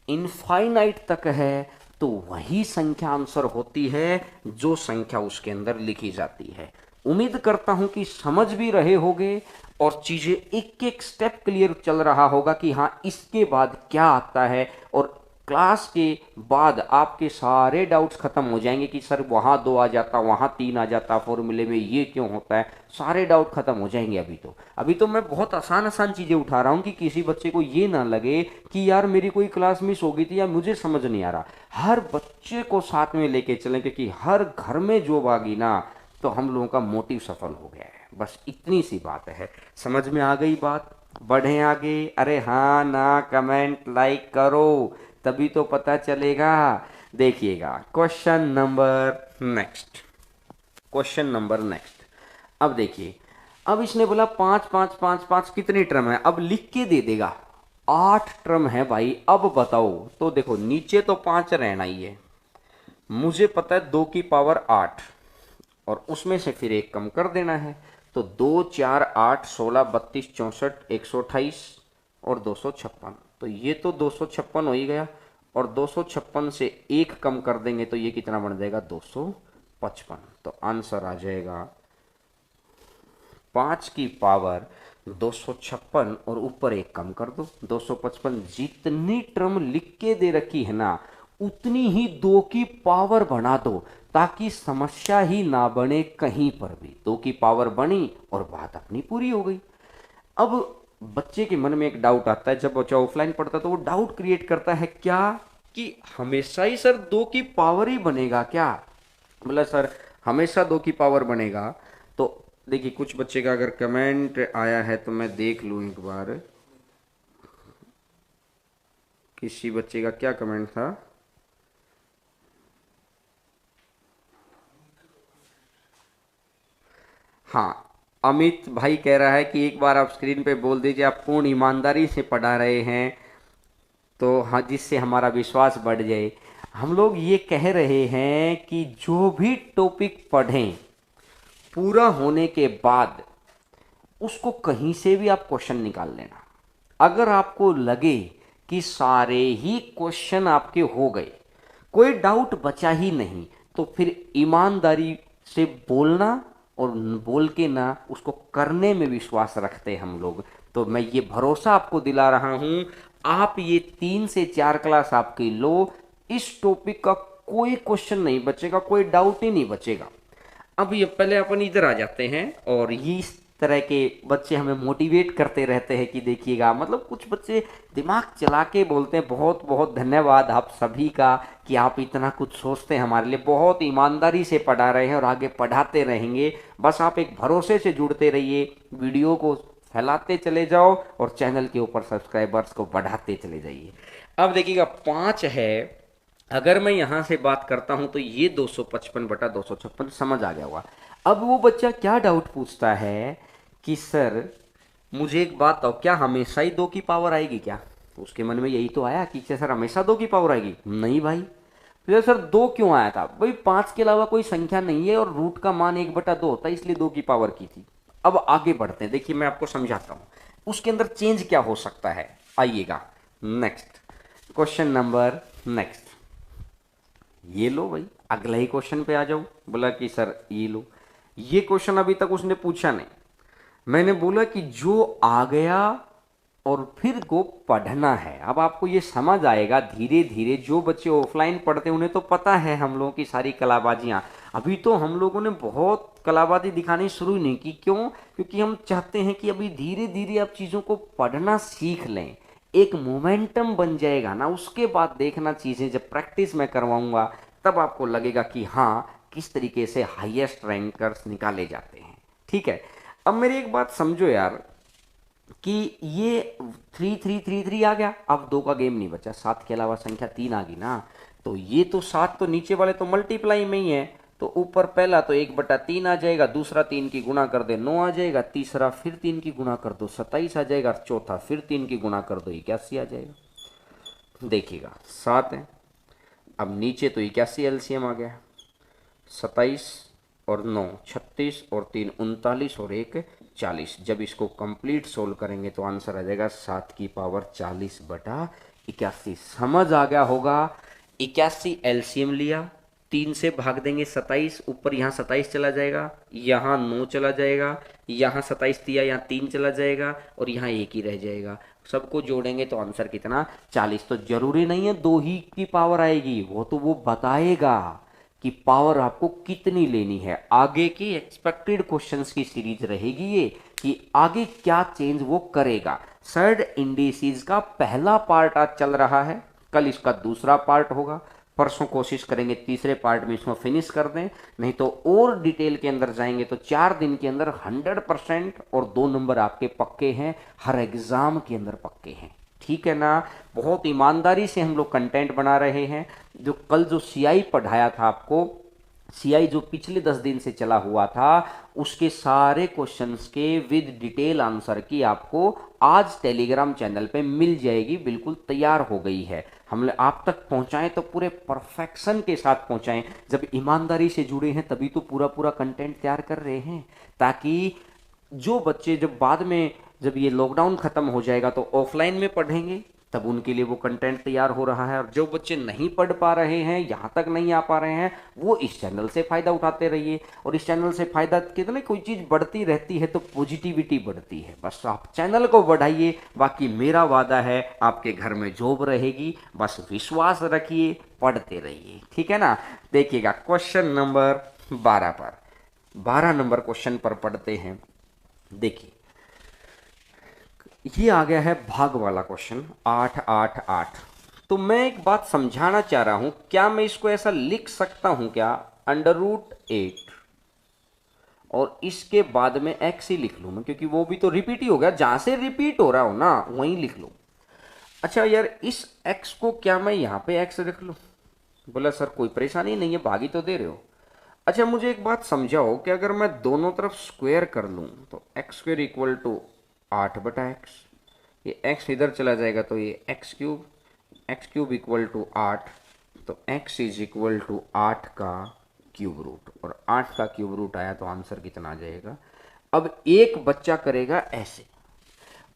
इनफाइनाइट तक है तो वही संख्या आंसर होती है जो संख्या उसके अंदर लिखी जाती है। उम्मीद करता हूं कि समझ भी रहे होगे और चीजें एक एक स्टेप क्लियर चल रहा होगा कि हाँ इसके बाद क्या आता है, और क्लास के बाद आपके सारे डाउट्स खत्म हो जाएंगे कि सर वहाँ 2 आ जाता, वहाँ 3 आ जाता, फॉर्मूले में ये क्यों होता है, सारे डाउट खत्म हो जाएंगे। अभी तो मैं बहुत आसान आसान चीज़ें उठा रहा हूँ कि किसी बच्चे को ये ना लगे कि यार मेरी कोई क्लास मिस हो गई थी या मुझे समझ नहीं आ रहा। हर बच्चे को साथ में लेके चलें, क्योंकि हर घर में जॉब आ गई ना तो हम लोगों का मोटिव सफल हो गया है। बस इतनी सी बात है, समझ में आ गई बात? बढ़ें आगे? अरे हाँ ना कमेंट लाइक करो, तभी तो पता चलेगा। देखिएगा क्वेश्चन नंबर नेक्स्ट। अब देखिए, अब इसने बोला 5 5 5 5 कितने टर्म है, अब लिख के दे देगा 8 टर्म है भाई। अब बताओ, तो देखो नीचे तो 5 रहना ही है, मुझे पता है 2 की पावर 8, और उसमें से फिर एक कम कर देना है। तो 2 4 8 16 32 64 128 और 256। तो ये तो 256 हो ही गया, और 256 से एक कम कर देंगे तो ये कितना बन जाएगा 255। तो आंसर आ जाएगा 5 की पावर 256 और ऊपर एक कम कर दो 255। जितनी टर्म लिख के दे रखी है ना उतनी ही 2 की पावर बना दो, ताकि समस्या ही ना बने कहीं पर भी। 2 की पावर बनी और बात अपनी पूरी हो गई। अब बच्चे के मन में एक डाउट आता है, जब बच्चा ऑफलाइन पढ़ता है तो वो डाउट क्रिएट करता है क्या कि हमेशा ही सर 2 की पावर ही बनेगा क्या? बोला सर हमेशा 2 की पावर बनेगा। तो देखिए कुछ बच्चे का अगर कमेंट आया है तो मैं देख लूं एक बार, किसी बच्चे का क्या कमेंट था। हाँ, अमित भाई कह रहा है कि एक बार आप स्क्रीन पे बोल दीजिए आप पूर्ण ईमानदारी से पढ़ा रहे हैं, तो हाँ जिससे हमारा विश्वास बढ़ जाए। हम लोग ये कह रहे हैं कि जो भी टॉपिक पढ़ें पूरा होने के बाद उसको कहीं से भी आप क्वेश्चन निकाल लेना। अगर आपको लगे कि सारे ही क्वेश्चन आपके हो गए, कोई डाउट बचा ही नहीं, तो फिर ईमानदारी से बोलना और बोल के ना उसको करने में विश्वास रखते हैं हम लोग। तो मैं ये भरोसा आपको दिला रहा हूं, आप ये 3 से 4 क्लास आपकी लो, इस टॉपिक का कोई क्वेश्चन नहीं बचेगा, कोई डाउट ही नहीं बचेगा। अब ये पहले अपन इधर आ जाते हैं, और ये इस तरह के बच्चे हमें मोटिवेट करते रहते हैं कि देखिएगा, मतलब कुछ बच्चे दिमाग चला के बोलते हैं। बहुत बहुत धन्यवाद आप सभी का कि आप इतना कुछ सोचते हैं हमारे लिए, बहुत ईमानदारी से पढ़ा रहे हैं और आगे पढ़ाते रहेंगे। बस आप एक भरोसे से जुड़ते रहिए, वीडियो को फैलाते चले जाओ और चैनल के ऊपर सब्सक्राइबर्स को बढ़ाते चले जाइए। अब देखिएगा 5 है, अगर मैं यहां से बात करता हूं तो ये 255/256 समझ आ गया होगा। अब वो बच्चा क्या डाउट पूछता है कि सर मुझे एक बात बताओ, क्या हमेशा ही 2 की पावर आएगी क्या? उसके मन में यही तो आया कि क्या सर हमेशा 2 की पावर आएगी? नहीं भाई। फिर सर 2 क्यों आया था? भाई 5 के अलावा कोई संख्या नहीं है और रूट का मान 1/2 होता है, इसलिए 2 की पावर की थी। अब आगे बढ़ते हैं, देखिए मैं आपको समझाता हूं उसके अंदर चेंज क्या हो सकता है। आइएगा नेक्स्ट क्वेश्चन नंबर नेक्स्ट, ये लो भाई, अगला ही क्वेश्चन पे आ जाओ। बोला कि सर ये लो, ये क्वेश्चन अभी तक उसने पूछा नहीं। मैंने बोला कि जो आ गया और फिर को पढ़ना है। अब आपको ये समझ आएगा धीरे धीरे। जो बच्चे ऑफलाइन पढ़ते हैं उन्हें तो पता है हम लोगों की सारी कलाबाजियां। अभी तो हम लोगों ने बहुत कलाबाजी दिखानी शुरू नहीं की। क्यों? क्योंकि हम चाहते हैं कि अभी धीरे धीरे आप चीज़ों को पढ़ना सीख लें, एक मोमेंटम बन जाएगा ना, उसके बाद देखना चीज़ें जब प्रैक्टिस में करवाऊंगा तब आपको लगेगा कि हाँ किस तरीके से हाईएस्ट रैंकर्स निकाले जाते हैं। ठीक है, अब मेरी एक बात समझो यार कि ये 3 3 3 3 आ गया, अब 2 का गेम नहीं बचा, 7 के अलावा संख्या 3 आ गई ना। तो ये तो 7 तो नीचे वाले तो मल्टीप्लाई में ही है, तो ऊपर पहला तो 1/3 आ जाएगा, दूसरा 3 की गुणा कर दे 9 आ जाएगा, तीसरा फिर 3 की गुणा कर दो 27 आ जाएगा, चौथा फिर 3 की गुणा कर दो 81 आ जाएगा। देखिएगा 7 है, अब नीचे तो 81 एलसीएम आ गया, 27 और 9 36 और 3 39 और 1 40। जब इसको कंप्लीट सोल्व करेंगे तो आंसर आ जाएगा 7 की पावर 40 बटा 81। समझ आ गया होगा। 81 एलसीएम लिया, 3 से भाग देंगे 27, ऊपर यहाँ 27 चला जाएगा, यहाँ 9 चला जाएगा, यहाँ 27 दिया, यहाँ 3 चला जाएगा और यहाँ 1 ही रह जाएगा। सबको जोड़ेंगे तो आंसर कितना 40। तो जरूरी नहीं है 2 ही की पावर आएगी, वो तो वो बताएगा कि पावर आपको कितनी लेनी है। आगे की एक्सपेक्टेड क्वेश्चंस की सीरीज रहेगी ये कि आगे क्या चेंज वो करेगा। सर्ड इंडिसेस का पहला पार्ट आज चल रहा है, कल इसका दूसरा पार्ट होगा, परसों कोशिश करेंगे तीसरे पार्ट में इसको फिनिश कर दें, नहीं तो और डिटेल के अंदर जाएंगे तो 4 दिन के अंदर 100% और 2 नंबर आपके पक्के हैं, हर एग्जाम के अंदर पक्के हैं। ठीक है ना। बहुत ईमानदारी से हम लोग कंटेंट बना रहे हैं। जो कल जो सीआई पढ़ाया था आपको, सीआई जो पिछले 10 दिन से चला हुआ था, उसके सारे क्वेश्चंस के विद डिटेल आंसर की आपको आज टेलीग्राम चैनल पे मिल जाएगी, बिल्कुल तैयार हो गई है। हमने आप तक पहुंचाएं तो पूरे परफेक्शन के साथ पहुंचाएं। जब ईमानदारी से जुड़े हैं तभी तो पूरा पूरा कंटेंट तैयार कर रहे हैं, ताकि जो बच्चे जब बाद में जब ये लॉकडाउन खत्म हो जाएगा तो ऑफलाइन में पढ़ेंगे, तब उनके लिए वो कंटेंट तैयार हो रहा है। और जो बच्चे नहीं पढ़ पा रहे हैं, यहाँ तक नहीं आ पा रहे हैं, वो इस चैनल से फ़ायदा उठाते रहिए। और इस चैनल से फ़ायदा कितने, कोई चीज़ बढ़ती रहती है तो पॉजिटिविटी बढ़ती है। बस आप चैनल को बढ़ाइए, बाकी मेरा वादा है आपके घर में जॉब रहेगी। बस विश्वास रखिए, पढ़ते रहिए, ठीक है ना। देखिएगा क्वेश्चन नंबर 12 पर, 12 नंबर क्वेश्चन पर पढ़ते हैं। देखिए ये आ गया है भाग वाला क्वेश्चन 8 8 8। तो मैं एक बात समझाना चाह रहा हूं, क्या मैं इसको ऐसा लिख सकता हूं क्या, √8 और इसके बाद में x ही लिख लूं मैं, क्योंकि वो भी तो रिपीट ही हो गया, जहां से रिपीट हो रहा हो ना वहीं लिख लूं। अच्छा यार, इस x को क्या मैं यहां पे x रख लूं? बोला सर कोई परेशानी नहीं है, भागी तो दे रहे हो। अच्छा मुझे एक बात समझाओ कि अगर मैं दोनों तरफ स्क्वायर कर लूं तो x² इक्वल टू 8 बटा x, ये x इधर चला जाएगा तो ये x³ इक्वल टू 8, तो x इज इक्वल टू 8 का क्यूब रूट, और 8 का क्यूब रूट आया तो आंसर कितना आ जाएगा। अब एक बच्चा करेगा ऐसे,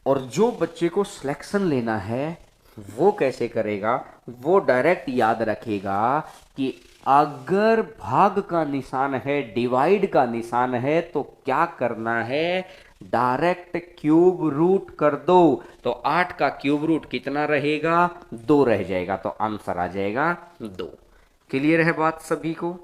और जो बच्चे को सिलेक्शन लेना है वो कैसे करेगा, वो डायरेक्ट याद रखेगा कि अगर भाग का निशान है, डिवाइड का निशान है, तो क्या करना है, डायरेक्ट क्यूब रूट कर दो। तो 8 का क्यूब रूट कितना रहेगा, 2 रह जाएगा, तो आंसर आ जाएगा 2। क्लियर है बात सभी को?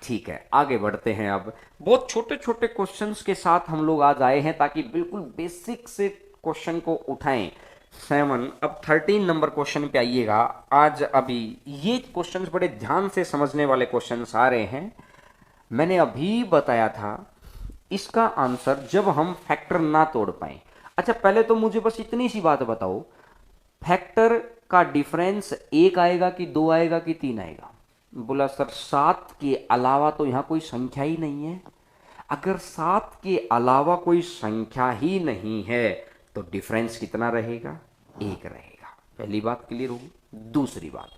ठीक है, आगे बढ़ते हैं। अब बहुत छोटे छोटे क्वेश्चंस के साथ हम लोग आज आए हैं, ताकि बिल्कुल बेसिक से क्वेश्चन को उठाएं। 7, अब 13 नंबर क्वेश्चन पे आइएगा। आज अभी ये क्वेश्चंस बड़े ध्यान से समझने वाले क्वेश्चंस आ रहे हैं। मैंने अभी बताया था इसका आंसर जब हम फैक्टर ना तोड़ पाए। अच्छा पहले तो मुझे बस इतनी सी बात बताओ, फैक्टर का डिफरेंस 1 आएगा कि 2 आएगा कि 3 आएगा? बोला सर 7 के अलावा तो यहां कोई संख्या ही नहीं है। अगर 7 के अलावा कोई संख्या ही नहीं है तो डिफरेंस कितना रहेगा, 1 रहेगा। पहली बात क्लियर होगी। दूसरी बात,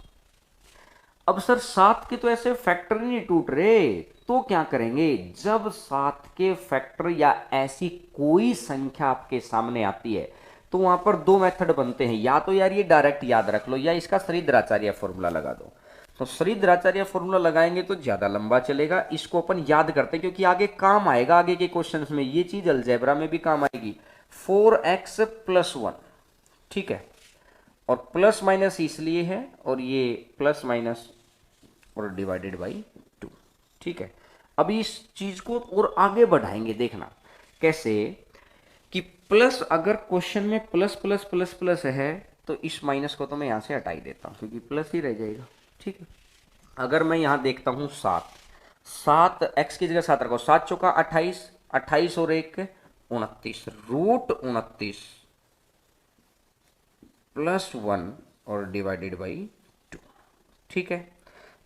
अब सर 7 के तो ऐसे फैक्टर नहीं टूट रहे, तो क्या करेंगे, जब 7 के फैक्टर या ऐसी कोई संख्या आपके सामने आती है तो वहां पर 2 मेथड बनते हैं। या तो यार ये डायरेक्ट याद रख लो, या इसका श्रीधराचार्य फॉर्मूला लगा दो। तो श्रीधराचार्य फॉर्मूला लगाएंगे तो ज्यादा लंबा चलेगा, इसको अपन याद करते हैं क्योंकि आगे काम आएगा। आगे के क्वेश्चंस में ये चीज अलजेब्रा में भी काम आएगी। 4x + 1, ठीक है, और प्लस माइनस इसलिए है, और ये प्लस माइनस और डिवाइडेड बाई 2, ठीक है। अभी इस चीज को और आगे बढ़ाएंगे, देखना कैसे कि प्लस, अगर क्वेश्चन में प्लस प्लस प्लस प्लस है तो इस माइनस को तो मैं यहां से हटा ही देता हूं क्योंकि प्लस ही रह जाएगा, ठीक है। अगर मैं यहां देखता हूं 7 x की जगह 7 रखो, 7 चौका 28, 28 और 1 29, √29 + 1 और डिवाइडेड बाई 2, ठीक है।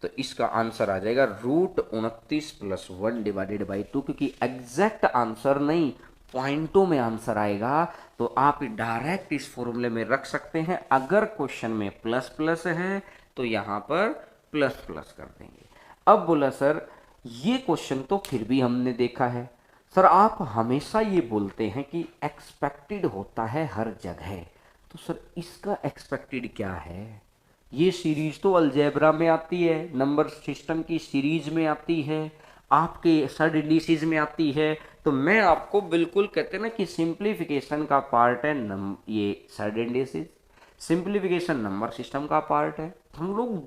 तो इसका आंसर आ जाएगा √29 + 1 डिवाइडेड बाई 2, क्योंकि एग्जैक्ट आंसर नहीं पॉइंटों में आंसर आएगा, तो आप डायरेक्ट इस फॉर्मूले में रख सकते हैं। अगर क्वेश्चन में प्लस प्लस है तो यहाँ पर प्लस प्लस कर देंगे। अब बोला सर ये क्वेश्चन तो फिर भी हमने देखा है सर, आप हमेशा ये बोलते हैं कि एक्सपेक्टेड होता है हर जगह, तो सर इसका एक्सपेक्टेड क्या है? ये सीरीज तो अलजेब्रा में आती है, नंबर सिस्टम की सीरीज में आती है, आपके सर्ड इंडिसेस में आती है, तो मैं आपको बिल्कुल कहते हैं ना कि सिंप्लीफिकेशन का पार्ट है ये surd indices, simplification number system का पार्ट है। हम लोग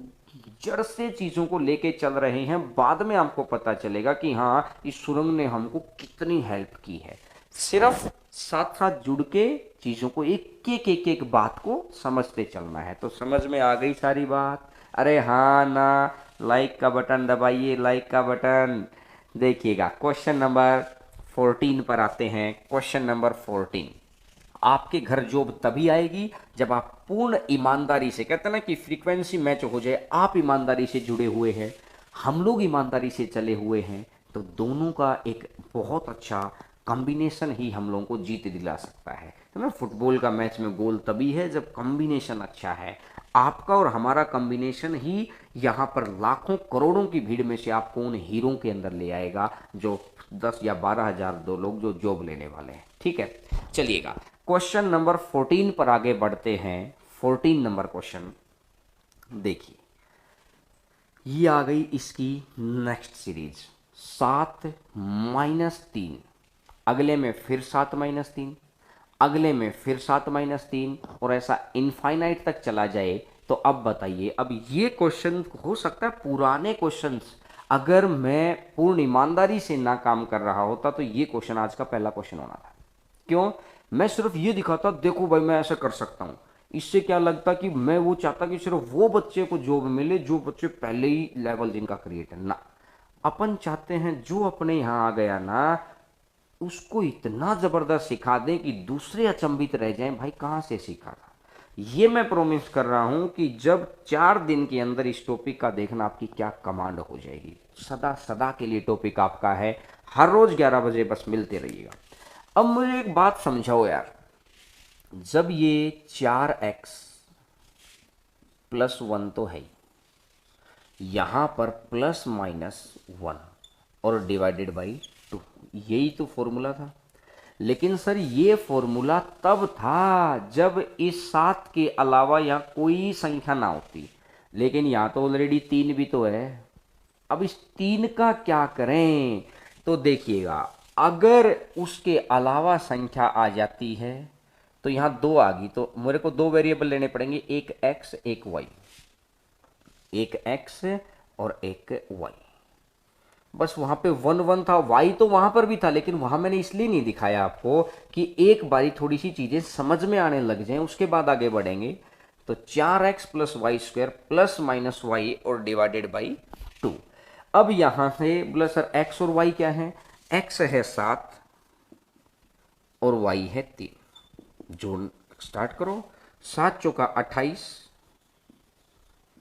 जड़ से चीज़ों को लेके चल रहे हैं, बाद में आपको पता चलेगा कि हाँ इस सुरंग ने हमको कितनी हेल्प की है। सिर्फ साथ साथ जुड़ के चीज़ों को एक बात को समझते चलना है। तो समझ में आ गई सारी बात? अरे हाँ ना, लाइक का बटन दबाइए, लाइक का बटन। देखिएगा क्वेश्चन नंबर 14 पर आते हैं। क्वेश्चन नंबर 14, आपके घर जॉब तभी आएगी जब आप पूर्ण ईमानदारी से, कहते हैं ना कि फ्रीक्वेंसी मैच हो जाए, आप ईमानदारी से जुड़े हुए हैं, हम लोग ईमानदारी से चले हुए हैं, तो दोनों का एक बहुत अच्छा कॉम्बिनेशन ही हम लोगों को जीत दिला सकता है ना। फुटबॉल का मैच में गोल तभी है जब कॉम्बिनेशन अच्छा है। आपका और हमारा कॉम्बिनेशन ही यहाँ पर लाखों करोड़ों की भीड़ में से आपको उन हीरो के अंदर ले आएगा जो 10 या 12 हजार दो लोग जो जॉब लेने वाले हैं। ठीक है, चलिएगा क्वेश्चन नंबर 14 पर आगे बढ़ते हैं। 14 नंबर क्वेश्चन देखिए, ये आ गई इसकी नेक्स्ट सीरीज 7-3, अगले में फिर 7-3, अगले में फिर 7-3, और ऐसा इनफाइनाइट तक चला जाए। तो अब बताइए, अब ये क्वेश्चन हो सकता है पुराने क्वेश्चंस, अगर मैं पूर्ण ईमानदारी से ना काम कर रहा होता तो ये क्वेश्चन आज का पहला क्वेश्चन होना था। क्यों? मैं सिर्फ ये दिखाता, देखो भाई मैं ऐसा कर सकता हूँ। इससे क्या लगता कि मैं वो चाहता कि सिर्फ वो बच्चे को जॉब मिले जो बच्चे पहले ही लेवल जिनका क्रिएट है ना। अपन चाहते हैं जो अपने यहाँ आ गया ना उसको इतना जबरदस्त सिखा दें कि दूसरे अचंभित रह जाएं, भाई कहाँ से सीखा था। ये मैं प्रोमिस कर रहा हूं कि जब 4 दिन के अंदर इस टॉपिक का देखना आपकी क्या कमांड हो जाएगी। सदा सदा के लिए टॉपिक आपका है, हर रोज 11 बजे बस मिलते रहिएगा। अब मुझे एक बात समझाओ यार, जब ये 4x + 1 तो है, यहां पर ±1 और डिवाइडेड बाई 2, यही तो फॉर्मूला था। लेकिन सर ये फॉर्मूला तब था जब इस 7 के अलावा यहाँ कोई संख्या ना होती, लेकिन यहाँ तो ऑलरेडी 3 भी तो है। अब इस 3 का क्या करें? तो देखिएगा, अगर उसके अलावा संख्या आ जाती है तो यहाँ 2 आ गई, तो मेरे को 2 वेरिएबल लेने पड़ेंगे, एक x एक y, एक x और एक y। बस वहां पे 1 था, y तो वहां पर भी था, लेकिन वहां मैंने इसलिए नहीं दिखाया आपको कि एक बारी थोड़ी सी चीजें समझ में आने लग जाएं, उसके बाद आगे बढ़ेंगे। तो 4x + y² ± y और डिवाइडेड बाई 2। अब यहां से बोला सर x और y क्या है? x है 7 और y है 3। जोड़ स्टार्ट करो, 7 चौका 28,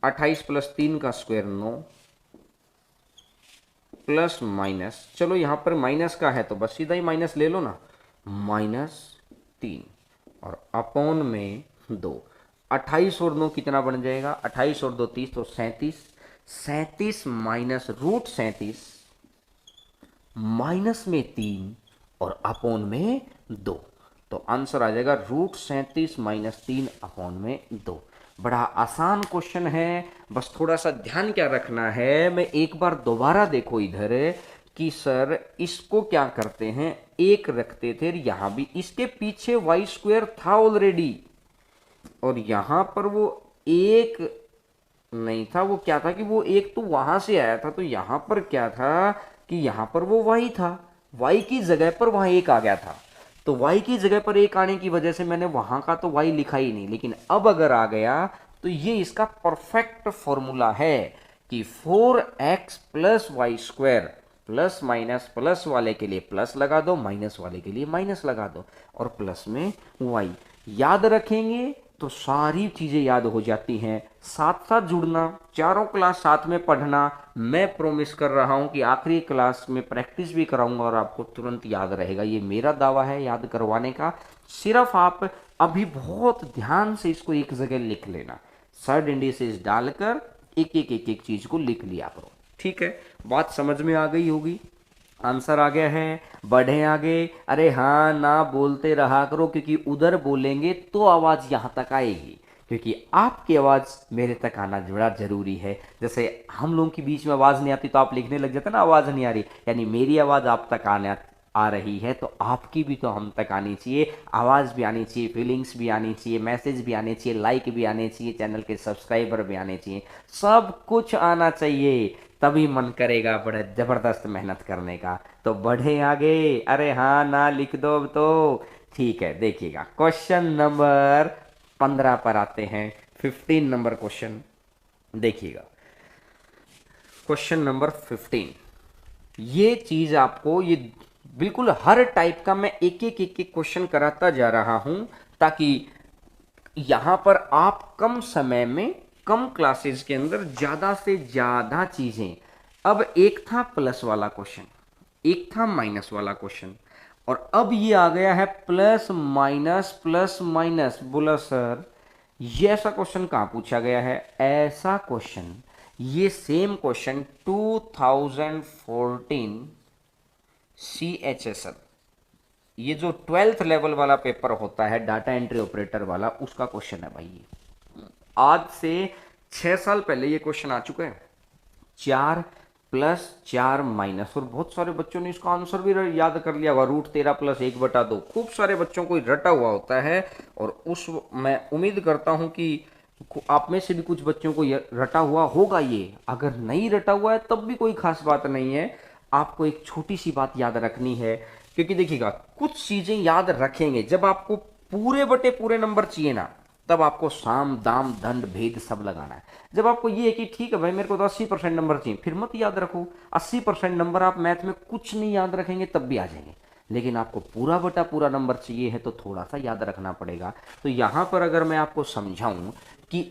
28 + 3 का स्क्वायर 9, प्लस माइनस, चलो यहां पर माइनस का है तो बस सीधा ही माइनस ले लो ना, -3 और अपॉन में 2। 28 और 9 कितना बन जाएगा? 28 और 2 30, तो 37। 37 माइनस √37 माइनस में 3 और अपॉन में 2, तो आंसर आ जाएगा √37 - 3 अपॉन में 2। बड़ा आसान क्वेश्चन है, बस थोड़ा सा ध्यान क्या रखना है, मैं एक बार दोबारा देखो इधर कि सर इसको क्या करते हैं, एक रखते थे, यहां भी इसके पीछे y² था ऑलरेडी, और यहां पर वो एक नहीं था, वो क्या था कि वो एक तो वहां से आया था, तो यहां पर क्या था कि यहां पर वो y था, y की जगह पर वहां एक आ गया था, तो y की जगह पर एक आने की वजह से मैंने वहां का तो y लिखा ही नहीं। लेकिन अब अगर आ गया तो ये इसका परफेक्ट फॉर्मूला है कि 4x + y² plus minus, plus वाले के लिए प्लस लगा दो, माइनस वाले के लिए माइनस लगा दो, और प्लस में y। याद रखेंगे तो सारी चीजें याद हो जाती हैं। साथ साथ जुड़ना, चारों क्लास साथ में पढ़ना, मैं प्रॉमिस कर रहा हूं कि आखिरी क्लास में प्रैक्टिस भी कराऊंगा और आपको तुरंत याद रहेगा। ये मेरा दावा है याद करवाने का। सिर्फ आप अभी बहुत ध्यान से इसको एक जगह लिख लेना, सर्ड इंडिसेस डालकर एक एक एक एक चीज को लिख लिया करो। ठीक है, बात समझ में आ गई होगी। आंसर आ गया है, बढ़े आगे। अरे हाँ ना बोलते रहा करो, क्योंकि उधर बोलेंगे तो आवाज यहाँ तक आएगी, क्योंकि आपकी आवाज मेरे तक आना बड़ा जरूरी है। जैसे हम लोगों के बीच में आवाज नहीं आती तो आप लिखने लग जाते ना, आवाज नहीं आ रही, यानी मेरी आवाज आप तक आने आ रही है तो आपकी भी तो हम तक आनी चाहिए। आवाज़ भी आनी चाहिए, फीलिंग्स भी आनी चाहिए, मैसेज भी आने चाहिए, लाइक भी आने चाहिए, चैनल के सब्सक्राइबर भी आने चाहिए, सब कुछ आना चाहिए, तभी मन करेगा बड़े ज़बरदस्त मेहनत करने का। तो बढ़े आगे। अरे हाँ ना लिख दो अब तो। ठीक है, देखिएगा क्वेश्चन नंबर 15 पर आते हैं। 15 नंबर क्वेश्चन देखिएगा, क्वेश्चन नंबर 15। ये चीज आपको, ये बिल्कुल हर टाइप का मैं एक एक एक एक क्वेश्चन कराता जा रहा हूं, ताकि यहां पर आप कम समय में कम क्लासेस के अंदर ज्यादा से ज्यादा चीजें। अब एक था प्लस वाला क्वेश्चन, एक था माइनस वाला क्वेश्चन, और अब ये आ गया है प्लस माइनस। बोला सर ये ऐसा क्वेश्चन कहां पूछा गया है? ऐसा क्वेश्चन, ये सेम क्वेश्चन 2014 CHSL, ये जो 12th लेवल वाला पेपर होता है डाटा एंट्री ऑपरेटर वाला, उसका क्वेश्चन है भाई। ये आज से 6 साल पहले ये क्वेश्चन आ चुका है। 4 प्लस 4 माइनस, और बहुत सारे बच्चों ने इसका आंसर भी याद कर लिया होगा, √13 + 1/2। खूब सारे बच्चों को रटा हुआ होता है, और उस मैं उम्मीद करता हूं कि आप में से भी कुछ बच्चों को रटा हुआ होगा। ये अगर नहीं रटा हुआ है तब भी कोई खास बात नहीं है, आपको एक छोटी सी बात याद रखनी है। क्योंकि देखिएगा, कुछ चीजें याद रखेंगे, जब आपको पूरे बटे पूरे नंबर चाहिए ना, तब आपको साम दाम दंड भेद सब लगाना है। जब आपको ये है कि ठीक है भाई मेरे को तो 80% नंबर चाहिए, फिर मत याद रखो। 80% नंबर आप मैथ में कुछ नहीं याद रखेंगे तब भी आ जाएंगे, लेकिन आपको पूरा बटा पूरा नंबर चाहिए है तो थोड़ा सा याद रखना पड़ेगा। तो यहां पर अगर मैं आपको समझाऊं कि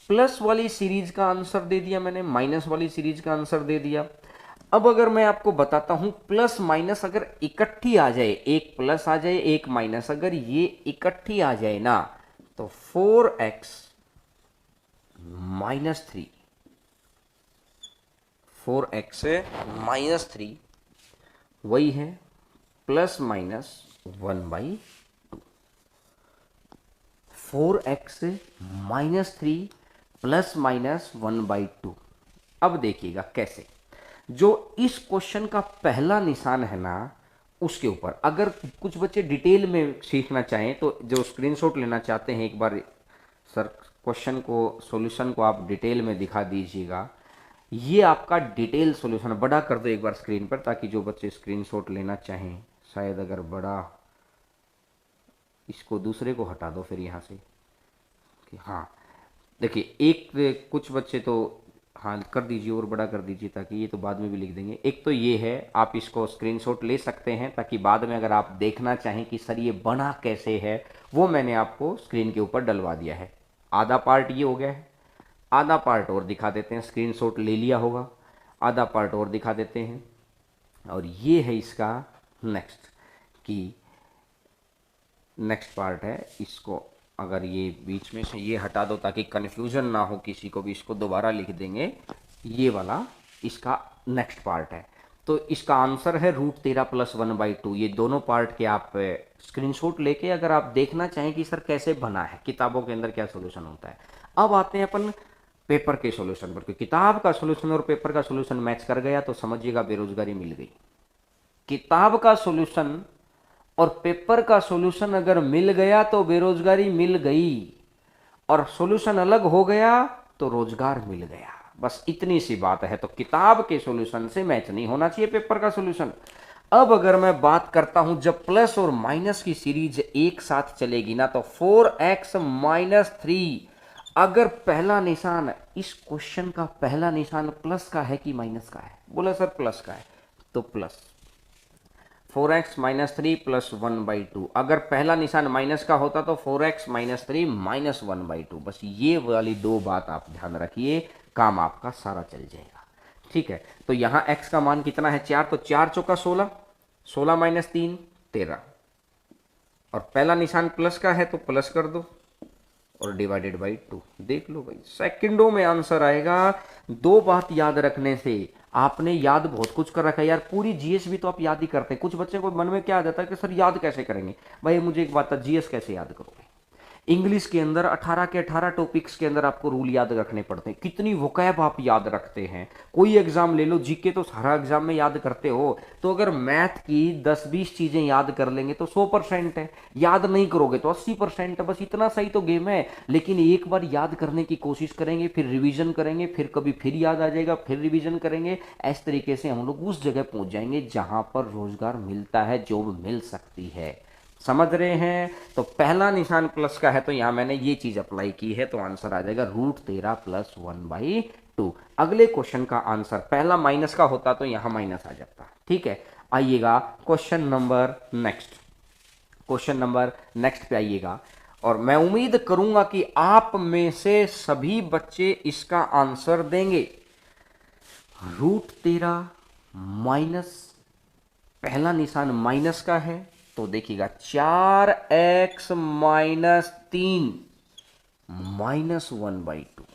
प्लस वाली सीरीज का आंसर दे दिया मैंने, माइनस वाली सीरीज का आंसर दे दिया। अब अगर मैं आपको बताता हूं प्लस माइनस अगर इकट्ठी आ जाए, एक प्लस आ जाए एक माइनस, अगर ये इकट्ठी आ जाए ना, तो 4x -3, 4x -3 वही है ±1/2। 4x -3 ±1/2। अब देखिएगा कैसे, जो इस क्वेश्चन का पहला निशान है ना, उसके ऊपर अगर कुछ बच्चे डिटेल में सीखना चाहें तो जो स्क्रीनशॉट लेना चाहते हैं, एक बार सर क्वेश्चन को, सॉल्यूशन को आप डिटेल में दिखा दीजिएगा। ये आपका डिटेल सॉल्यूशन, बड़ा कर दो एक बार स्क्रीन पर, ताकि जो बच्चे स्क्रीनशॉट लेना चाहें, शायद अगर बड़ा, इसको दूसरे को हटा दो फिर यहाँ से कि हाँ देखिए, एक कुछ बच्चे तो हाँ कर दीजिए और बड़ा कर दीजिए, ताकि ये तो बाद में भी लिख देंगे। एक तो ये है, आप इसको स्क्रीनशॉट ले सकते हैं, ताकि बाद में अगर आप देखना चाहें कि सर ये बना कैसे है, वो मैंने आपको स्क्रीन के ऊपर डलवा दिया है। आधा पार्ट ये हो गया है, आधा पार्ट और दिखा देते हैं, स्क्रीनशॉट ले लिया होगा, आधा पार्ट और दिखा देते हैं। और ये है इसका नेक्स्ट, कि नेक्स्ट पार्ट है, इसको अगर ये बीच में से ये हटा दो ताकि कन्फ्यूजन ना हो किसी को भी, इसको दोबारा लिख देंगे, ये वाला इसका नेक्स्ट पार्ट है। तो इसका आंसर है √13 + 1/2। ये दोनों पार्ट के आप स्क्रीनशॉट लेके अगर आप देखना चाहें कि सर कैसे बना है, किताबों के अंदर क्या सोल्यूशन होता है। अब आते हैं अपन पेपर के सोल्यूशन पर, क्योंकि किताब का सोल्यूशन और पेपर का सोल्यूशन मैच कर गया तो समझिएगा बेरोजगारी मिल गई। किताब का सोल्यूशन और पेपर का सॉल्यूशन अगर मिल गया तो बेरोजगारी मिल गई, और सॉल्यूशन अलग हो गया तो रोजगार मिल गया। बस इतनी सी बात है। तो किताब के सॉल्यूशन से मैच नहीं होना चाहिए पेपर का सॉल्यूशन। अब अगर मैं बात करता हूं जब प्लस और माइनस की सीरीज एक साथ चलेगी ना, तो 4x -3, अगर पहला निशान, इस क्वेश्चन का पहला निशान प्लस का है कि माइनस का है? बोला सर प्लस का है, तो प्लस 4x -3 + 1/2। अगर पहला निशान माइनस का होता तो 4x -3 -1/2। बस ये वाली दो बात आप ध्यान रखिए, काम आपका सारा चल जाएगा। ठीक है, तो यहाँ x का मान कितना है? 4, तो 4 चौका 16, 16 - 3 13, और पहला निशान प्लस का है तो प्लस कर दो, और डिवाइडेड बाई 2। देख लो भाई, सेकंडों में आंसर आएगा। दो बात याद रखने से आपने याद बहुत कुछ कर रखा है यार। पूरी जीएस भी तो आप याद ही करते हैं। कुछ बच्चे को मन में क्या आ जाता है कि सर याद कैसे करेंगे। भाई मुझे एक बात था, जीएस कैसे याद करोगे। इंग्लिश के अंदर 18 के 18 टॉपिक्स के अंदर आपको रूल याद रखने पड़ते हैं। कितनी वोकैब आप याद रखते हैं। कोई एग्जाम ले लो, जीके तो सारा एग्जाम में याद करते हो, तो अगर मैथ की 10-20 चीजें याद कर लेंगे तो 100% है। याद नहीं करोगे तो 80% है। बस इतना सही तो गेम है। लेकिन एक बार याद करने की कोशिश करेंगे, फिर रिवीजन करेंगे, फिर कभी फिर याद आ जाएगा, फिर रिवीजन करेंगे। इस तरीके से हम लोग उस जगह पहुंच जाएंगे जहां पर रोजगार मिलता है, जॉब मिल सकती है। समझ रहे हैं। तो पहला निशान प्लस का है तो यहां मैंने ये चीज अप्लाई की है, तो आंसर आ जाएगा √13 + 1/2। अगले क्वेश्चन का आंसर, पहला माइनस का होता तो यहां माइनस आ जाता। ठीक है, आइएगा question number next. Question number next पे आइएगा, और मैं उम्मीद करूंगा कि आप में से सभी बच्चे इसका आंसर देंगे। √13 माइनस, पहला निशान माइनस का है, तो देखिएगा 4x - 3 -1/2।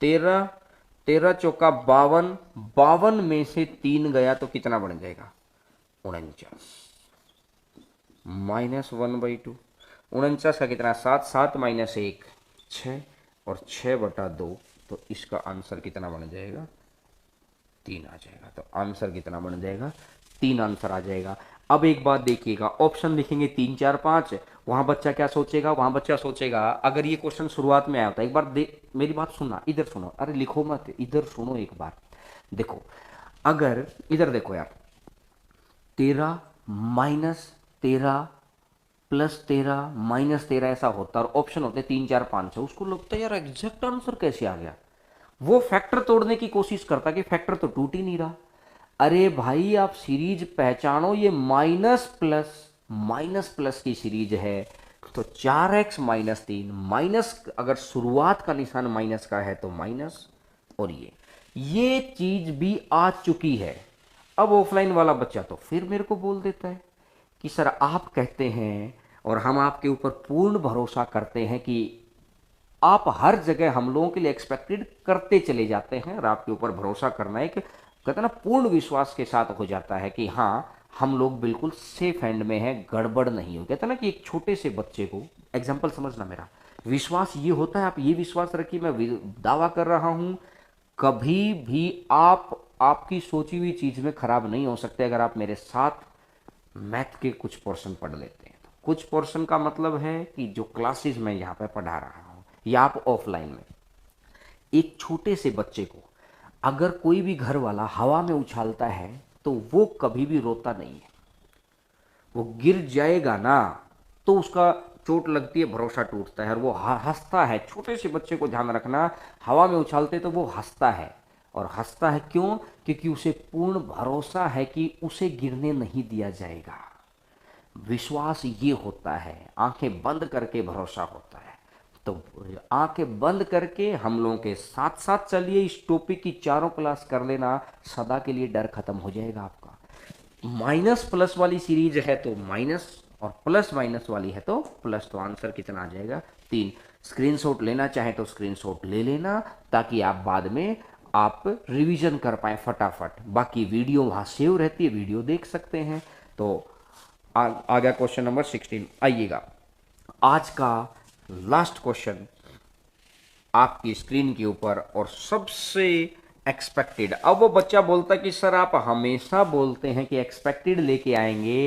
13, 13 चौका 52, 52 में से 3 गया तो कितना बन जाएगा? 49 -1/2। 49 का कितना? 7, 7 - 1 6, और 6/2, तो इसका आंसर कितना बन जाएगा? 3 आ जाएगा। तो आंसर कितना बन जाएगा? 3 आंसर आ जाएगा। अब एक बात देखिएगा, ऑप्शन लिखेंगे 3, 4, 5। वहां बच्चा क्या सोचेगा? वहां बच्चा सोचेगा, अगर ये क्वेश्चन शुरुआत में आया होता, एक बार मेरी बात सुनना, इधर सुनो, अरे लिखो मत, इधर सुनो एक बार। देखो, अगर इधर देखो यार, 13 - 13 + 13 - 13 ऐसा होता, और ऑप्शन होते 3, 4, 5 है, उसको लगता है यार एग्जैक्ट आंसर कैसे आ गया। वो फैक्टर तोड़ने की कोशिश करता कि फैक्टर तो टूट ही नहीं रहा। अरे भाई आप सीरीज पहचानो, ये माइनस प्लस की सीरीज है। तो 4x - 3 माइनस, अगर शुरुआत का निशान माइनस का है तो माइनस, और ये चीज भी आ चुकी है। अब ऑफलाइन वाला बच्चा तो फिर मेरे को बोल देता है कि सर आप कहते हैं, और हम आपके ऊपर पूर्ण भरोसा करते हैं कि आप हर जगह हम लोगों के लिए एक्सपेक्टेड करते चले जाते हैं, और आपके ऊपर भरोसा करना एक, कहते हैं ना, पूर्ण विश्वास के साथ हो जाता है कि हाँ हम लोग बिल्कुल सेफ हैंड में हैं, गड़बड़ नहीं हो। कहते हैं ना कि एक छोटे से बच्चे को, एग्जाम्पल समझना मेरा, विश्वास ये होता है, आप ये विश्वास रखिए, मैं दावा कर रहा हूं कभी भी आप आपकी सोची हुई चीज में खराब नहीं हो सकते अगर आप मेरे साथ मैथ के कुछ पोर्शन पढ़ लेते हैं। तो कुछ पोर्शन का मतलब है कि जो क्लासेस मैं यहाँ पे पढ़ा रहा हूँ, या आप ऑफलाइन में, एक छोटे से बच्चे को अगर कोई भी घर वाला हवा में उछालता है तो वो कभी भी रोता नहीं है। वो गिर जाएगा ना तो उसका चोट लगती है, भरोसा टूटता है, और वो हंसता है। छोटे से बच्चे को ध्यान रखना, हवा में उछालते तो वो हंसता है, और हंसता है क्यों? क्योंकि उसे पूर्ण भरोसा है कि उसे गिरने नहीं दिया जाएगा। विश्वास ये होता है, आंखें बंद करके भरोसा होता है। तो आंखें बंद करके हम लोगों के साथ साथ चलिए, इस टॉपिक की चारों क्लास कर लेना, सदा के लिए डर खत्म हो जाएगा आपका। माइनस प्लस वाली सीरीज है तो माइनस, और प्लस माइनस वाली है तो प्लस, तो आंसर कितना आ जाएगा? 3। स्क्रीनशॉट लेना चाहे तो स्क्रीनशॉट ले लेना, ताकि आप बाद में आप रिवीजन कर पाए फटाफट। बाकी वीडियो वहां सेव रहती है, वीडियो देख सकते हैं। तो आ गया क्वेश्चन नंबर 16। आइएगा आज का लास्ट क्वेश्चन आपकी स्क्रीन के ऊपर, और सबसे एक्सपेक्टेड। अब वो बच्चा बोलता है कि सर आप हमेशा बोलते हैं कि एक्सपेक्टेड लेके आएंगे,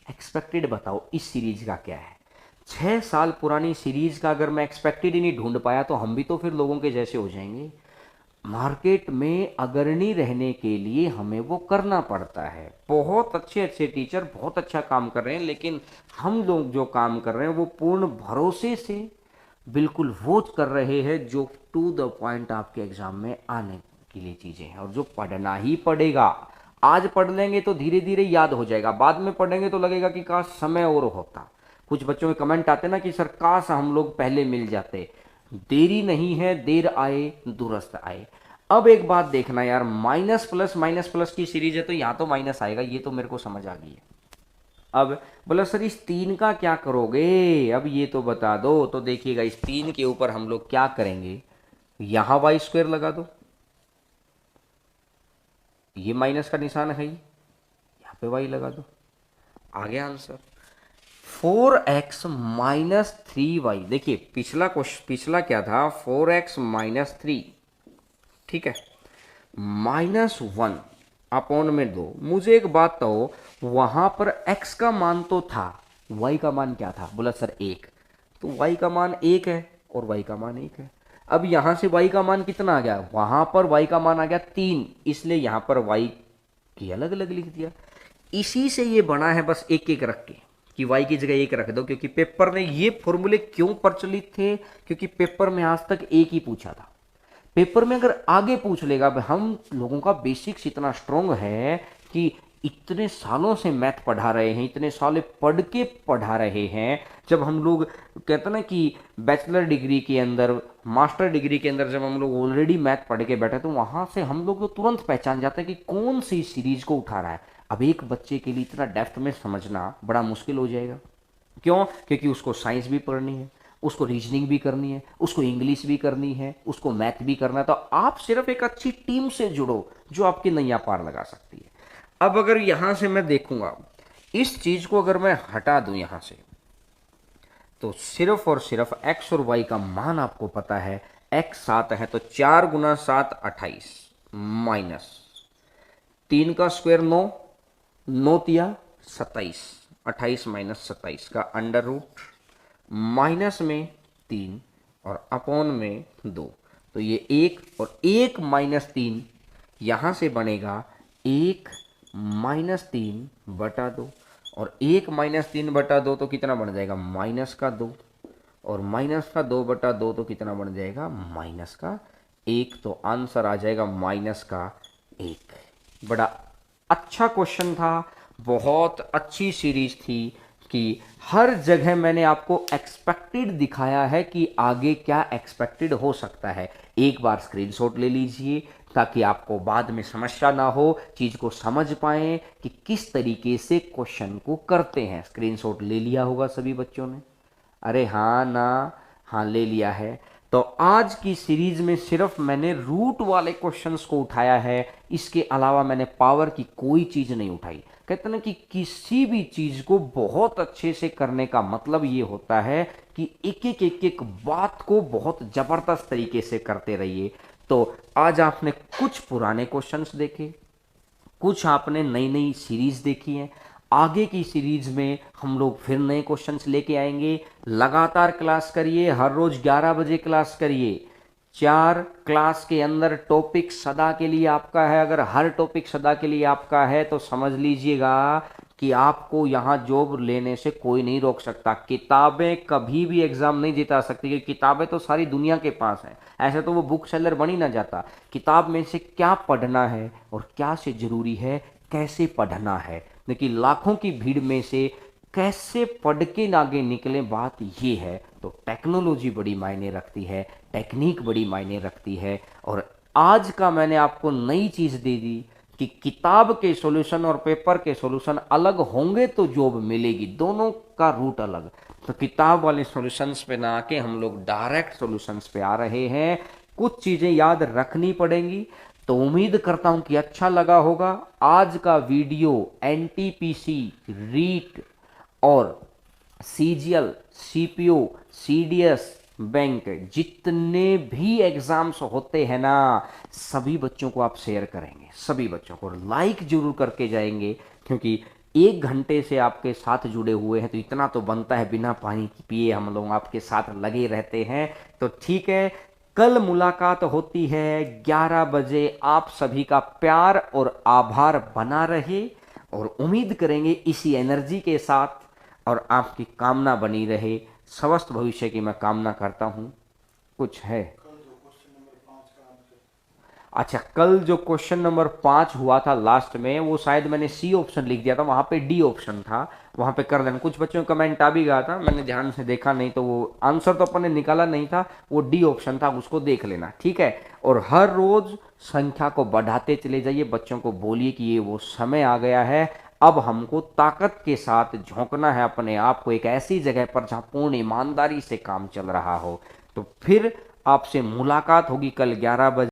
एक्सपेक्टेड बताओ इस सीरीज का क्या है। 6 साल पुरानी सीरीज का अगर मैं एक्सपेक्टेड ही नहीं ढूंढ पाया तो हम भी तो फिर लोगों के जैसे हो जाएंगे। मार्केट में अग्रणी रहने के लिए हमें वो करना पड़ता है। बहुत अच्छे अच्छे टीचर बहुत अच्छा काम कर रहे हैं, लेकिन हम लोग जो काम कर रहे हैं वो पूर्ण भरोसे से बिल्कुल वो कर रहे हैं जो टू द पॉइंट आपके एग्जाम में आने के लिए चीजें हैं, और जो पढ़ना ही पड़ेगा। आज पढ़ लेंगे तो धीरे धीरे याद हो जाएगा, बाद में पढ़ेंगे तो लगेगा कि काश समय और होता। कुछ बच्चों के कमेंट आते ना कि सर काश हम लोग पहले मिल जाते। देरी नहीं है, देर आए दुरुस्त आए। अब एक बात देखना यार, माइनस प्लस की सीरीज है तो यहां तो माइनस आएगा, ये तो मेरे को समझ आ गई है। अब बोला सर इस 3 का क्या करोगे, अब ये तो बता दो। तो देखिएगा इस 3 के ऊपर हम लोग क्या करेंगे, यहां वाई स्क्वायर लगा दो, ये माइनस का निशान है, यहाँ पे वाई लगा दो, आ गया आंसर। 4x minus 3y। देखिए पिछला क्या था, 4x माइनस 3, ठीक है, -1 अपॉन में 2। मुझे एक बात तो, वहां पर x का मान तो था, y का मान क्या था, बोला सर 1, तो y का मान 1 है और y का मान 1 है। अब यहां से y का मान कितना आ गया, वहां पर y का मान आ गया 3, इसलिए यहां पर y की अलग अलग लिख दिया। इसी से ये बना है, बस एक एक रख के कि y की जगह एक रख दो, क्योंकि पेपर ने ये फॉर्मूले क्यों प्रचलित थे, क्योंकि पेपर में आज तक एक ही पूछा था। पेपर में अगर आगे पूछ लेगा, हम लोगों का बेसिक्स इतना स्ट्रांग है कि इतने सालों से मैथ पढ़ा रहे हैं, इतने साल पढ़ के पढ़ा रहे हैं। जब हम लोग कहते ना कि बैचलर डिग्री के अंदर, मास्टर डिग्री के अंदर जब हम लोग ऑलरेडी मैथ पढ़ के बैठे, तो वहां से हम लोग को तुरंत पहचान जाता है कि कौन सी सीरीज को उठा रहा है। अब एक बच्चे के लिए इतना डेप्थ में समझना बड़ा मुश्किल हो जाएगा। क्यों, क्योंकि उसको साइंस भी पढ़नी है, उसको रीजनिंग भी करनी है, उसको इंग्लिश भी करनी है, उसको मैथ भी करना है। तो आप सिर्फ एक अच्छी टीम से जुड़ो जो आपकी नैया पार लगा सकती है। अब अगर यहां से मैं देखूंगा इस चीज को, अगर मैं हटा दूं यहां से, तो सिर्फ और सिर्फ x और y का मान आपको पता है, x 7 है तो 4 गुना 7 28, माइनस 3 का स्क्वायर 9, 9 तिया 27, 28 माइनस 27 का अंडर रूट, माइनस में 3 और अपॉन में 2, तो ये 1 और 1 माइनस 3, यहां से बनेगा 1 माइनस 3 बटा 2, और 1 माइनस 3 बटा 2 तो कितना बन जाएगा, माइनस का 2, और माइनस का 2 बटा 2 तो कितना बन जाएगा, माइनस का 1। तो आंसर आ जाएगा माइनस का 1। बड़ा अच्छा क्वेश्चन था, बहुत अच्छी सीरीज थी कि हर जगह मैंने आपको एक्सपेक्टेड दिखाया है कि आगे क्या एक्सपेक्टेड हो सकता है। एक बार स्क्रीनशॉट ले लीजिए ताकि आपको बाद में समस्या ना हो, चीज को समझ पाएं कि किस तरीके से क्वेश्चन को करते हैं। स्क्रीनशॉट ले लिया होगा सभी बच्चों ने, अरे हाँ ना, हाँ ले लिया है। तो आज की सीरीज में सिर्फ मैंने रूट वाले क्वेश्चंस को उठाया है, इसके अलावा मैंने पावर की कोई चीज नहीं उठाई। कहते ना कि किसी भी चीज को बहुत अच्छे से करने का मतलब ये होता है कि एक एक बात को बहुत जबरदस्त तरीके से करते रहिए। तो आज आपने कुछ पुराने क्वेश्चंस देखे, कुछ आपने नई नई सीरीज देखी है। आगे की सीरीज में हम लोग फिर नए क्वेश्चंस लेके आएंगे। लगातार क्लास करिए, हर रोज 11 बजे क्लास करिए। 4 क्लास के अंदर टॉपिक सदा के लिए आपका है। अगर हर टॉपिक सदा के लिए आपका है तो समझ लीजिएगा कि आपको यहाँ जॉब लेने से कोई नहीं रोक सकता। किताबें कभी भी एग्जाम नहीं जिता सकती, क्योंकि किताबें तो सारी दुनिया के पास हैं। ऐसे तो वो बुक सेलर बन ही ना जाता। किताब में से क्या पढ़ना है और क्या से जरूरी है, कैसे पढ़ना है, लेकिन लाखों की भीड़ में से कैसे पढ़ के आगे निकले, बात ये है। तो टेक्नोलॉजी बड़ी मायने रखती है, टेक्निक बड़ी मायने रखती है। और आज का मैंने आपको नई चीज दे दी कि किताब के सॉल्यूशन और पेपर के सॉल्यूशन अलग होंगे तो जॉब मिलेगी, दोनों का रूट अलग। तो किताब वाले सॉल्यूशंस पे ना आके हम लोग डायरेक्ट सॉल्यूशंस पे आ रहे हैं। कुछ चीजें याद रखनी पड़ेंगी। तो उम्मीद करता हूं कि अच्छा लगा होगा। आज का वीडियो एनटीपीसी, रीट और सीजीएल, सीपीओ, सीडीएस, बैंक, जितने भी एग्जाम्स होते हैं ना, सभी बच्चों को आप शेयर करेंगे, सभी बच्चों को लाइक जरूर करके जाएंगे, क्योंकि 1 घंटे से आपके साथ जुड़े हुए हैं तो इतना तो बनता है, बिना पानी पिए हम लोग आपके साथ लगे रहते हैं। तो ठीक है, कल मुलाकात होती है 11 बजे। आप सभी का प्यार और आभार बना रहे, और उम्मीद करेंगे इसी एनर्जी के साथ, और आपकी कामना बनी रहे। स्वस्थ भविष्य की मैं कामना करता हूं। कुछ है? अच्छा, कल जो क्वेश्चन नंबर 5 हुआ था लास्ट में, वो शायद मैंने सी ऑप्शन लिख दिया था, वहां पे डी ऑप्शन था, वहां पे कर देना। कुछ बच्चों का कमेंट आ भी गया था, मैंने ध्यान से देखा नहीं, तो वो आंसर तो अपन ने निकाला नहीं था, वो डी ऑप्शन था, उसको देख लेना, ठीक है। और हर रोज संख्या को बढ़ाते चले जाइए, बच्चों को बोलिए कि ये वो समय आ गया है, अब हमको ताकत के साथ झोंकना है अपने आप को एक ऐसी जगह पर जहां पूर्ण ईमानदारी से काम चल रहा हो। तो फिर आपसे मुलाकात होगी कल 11 बजे।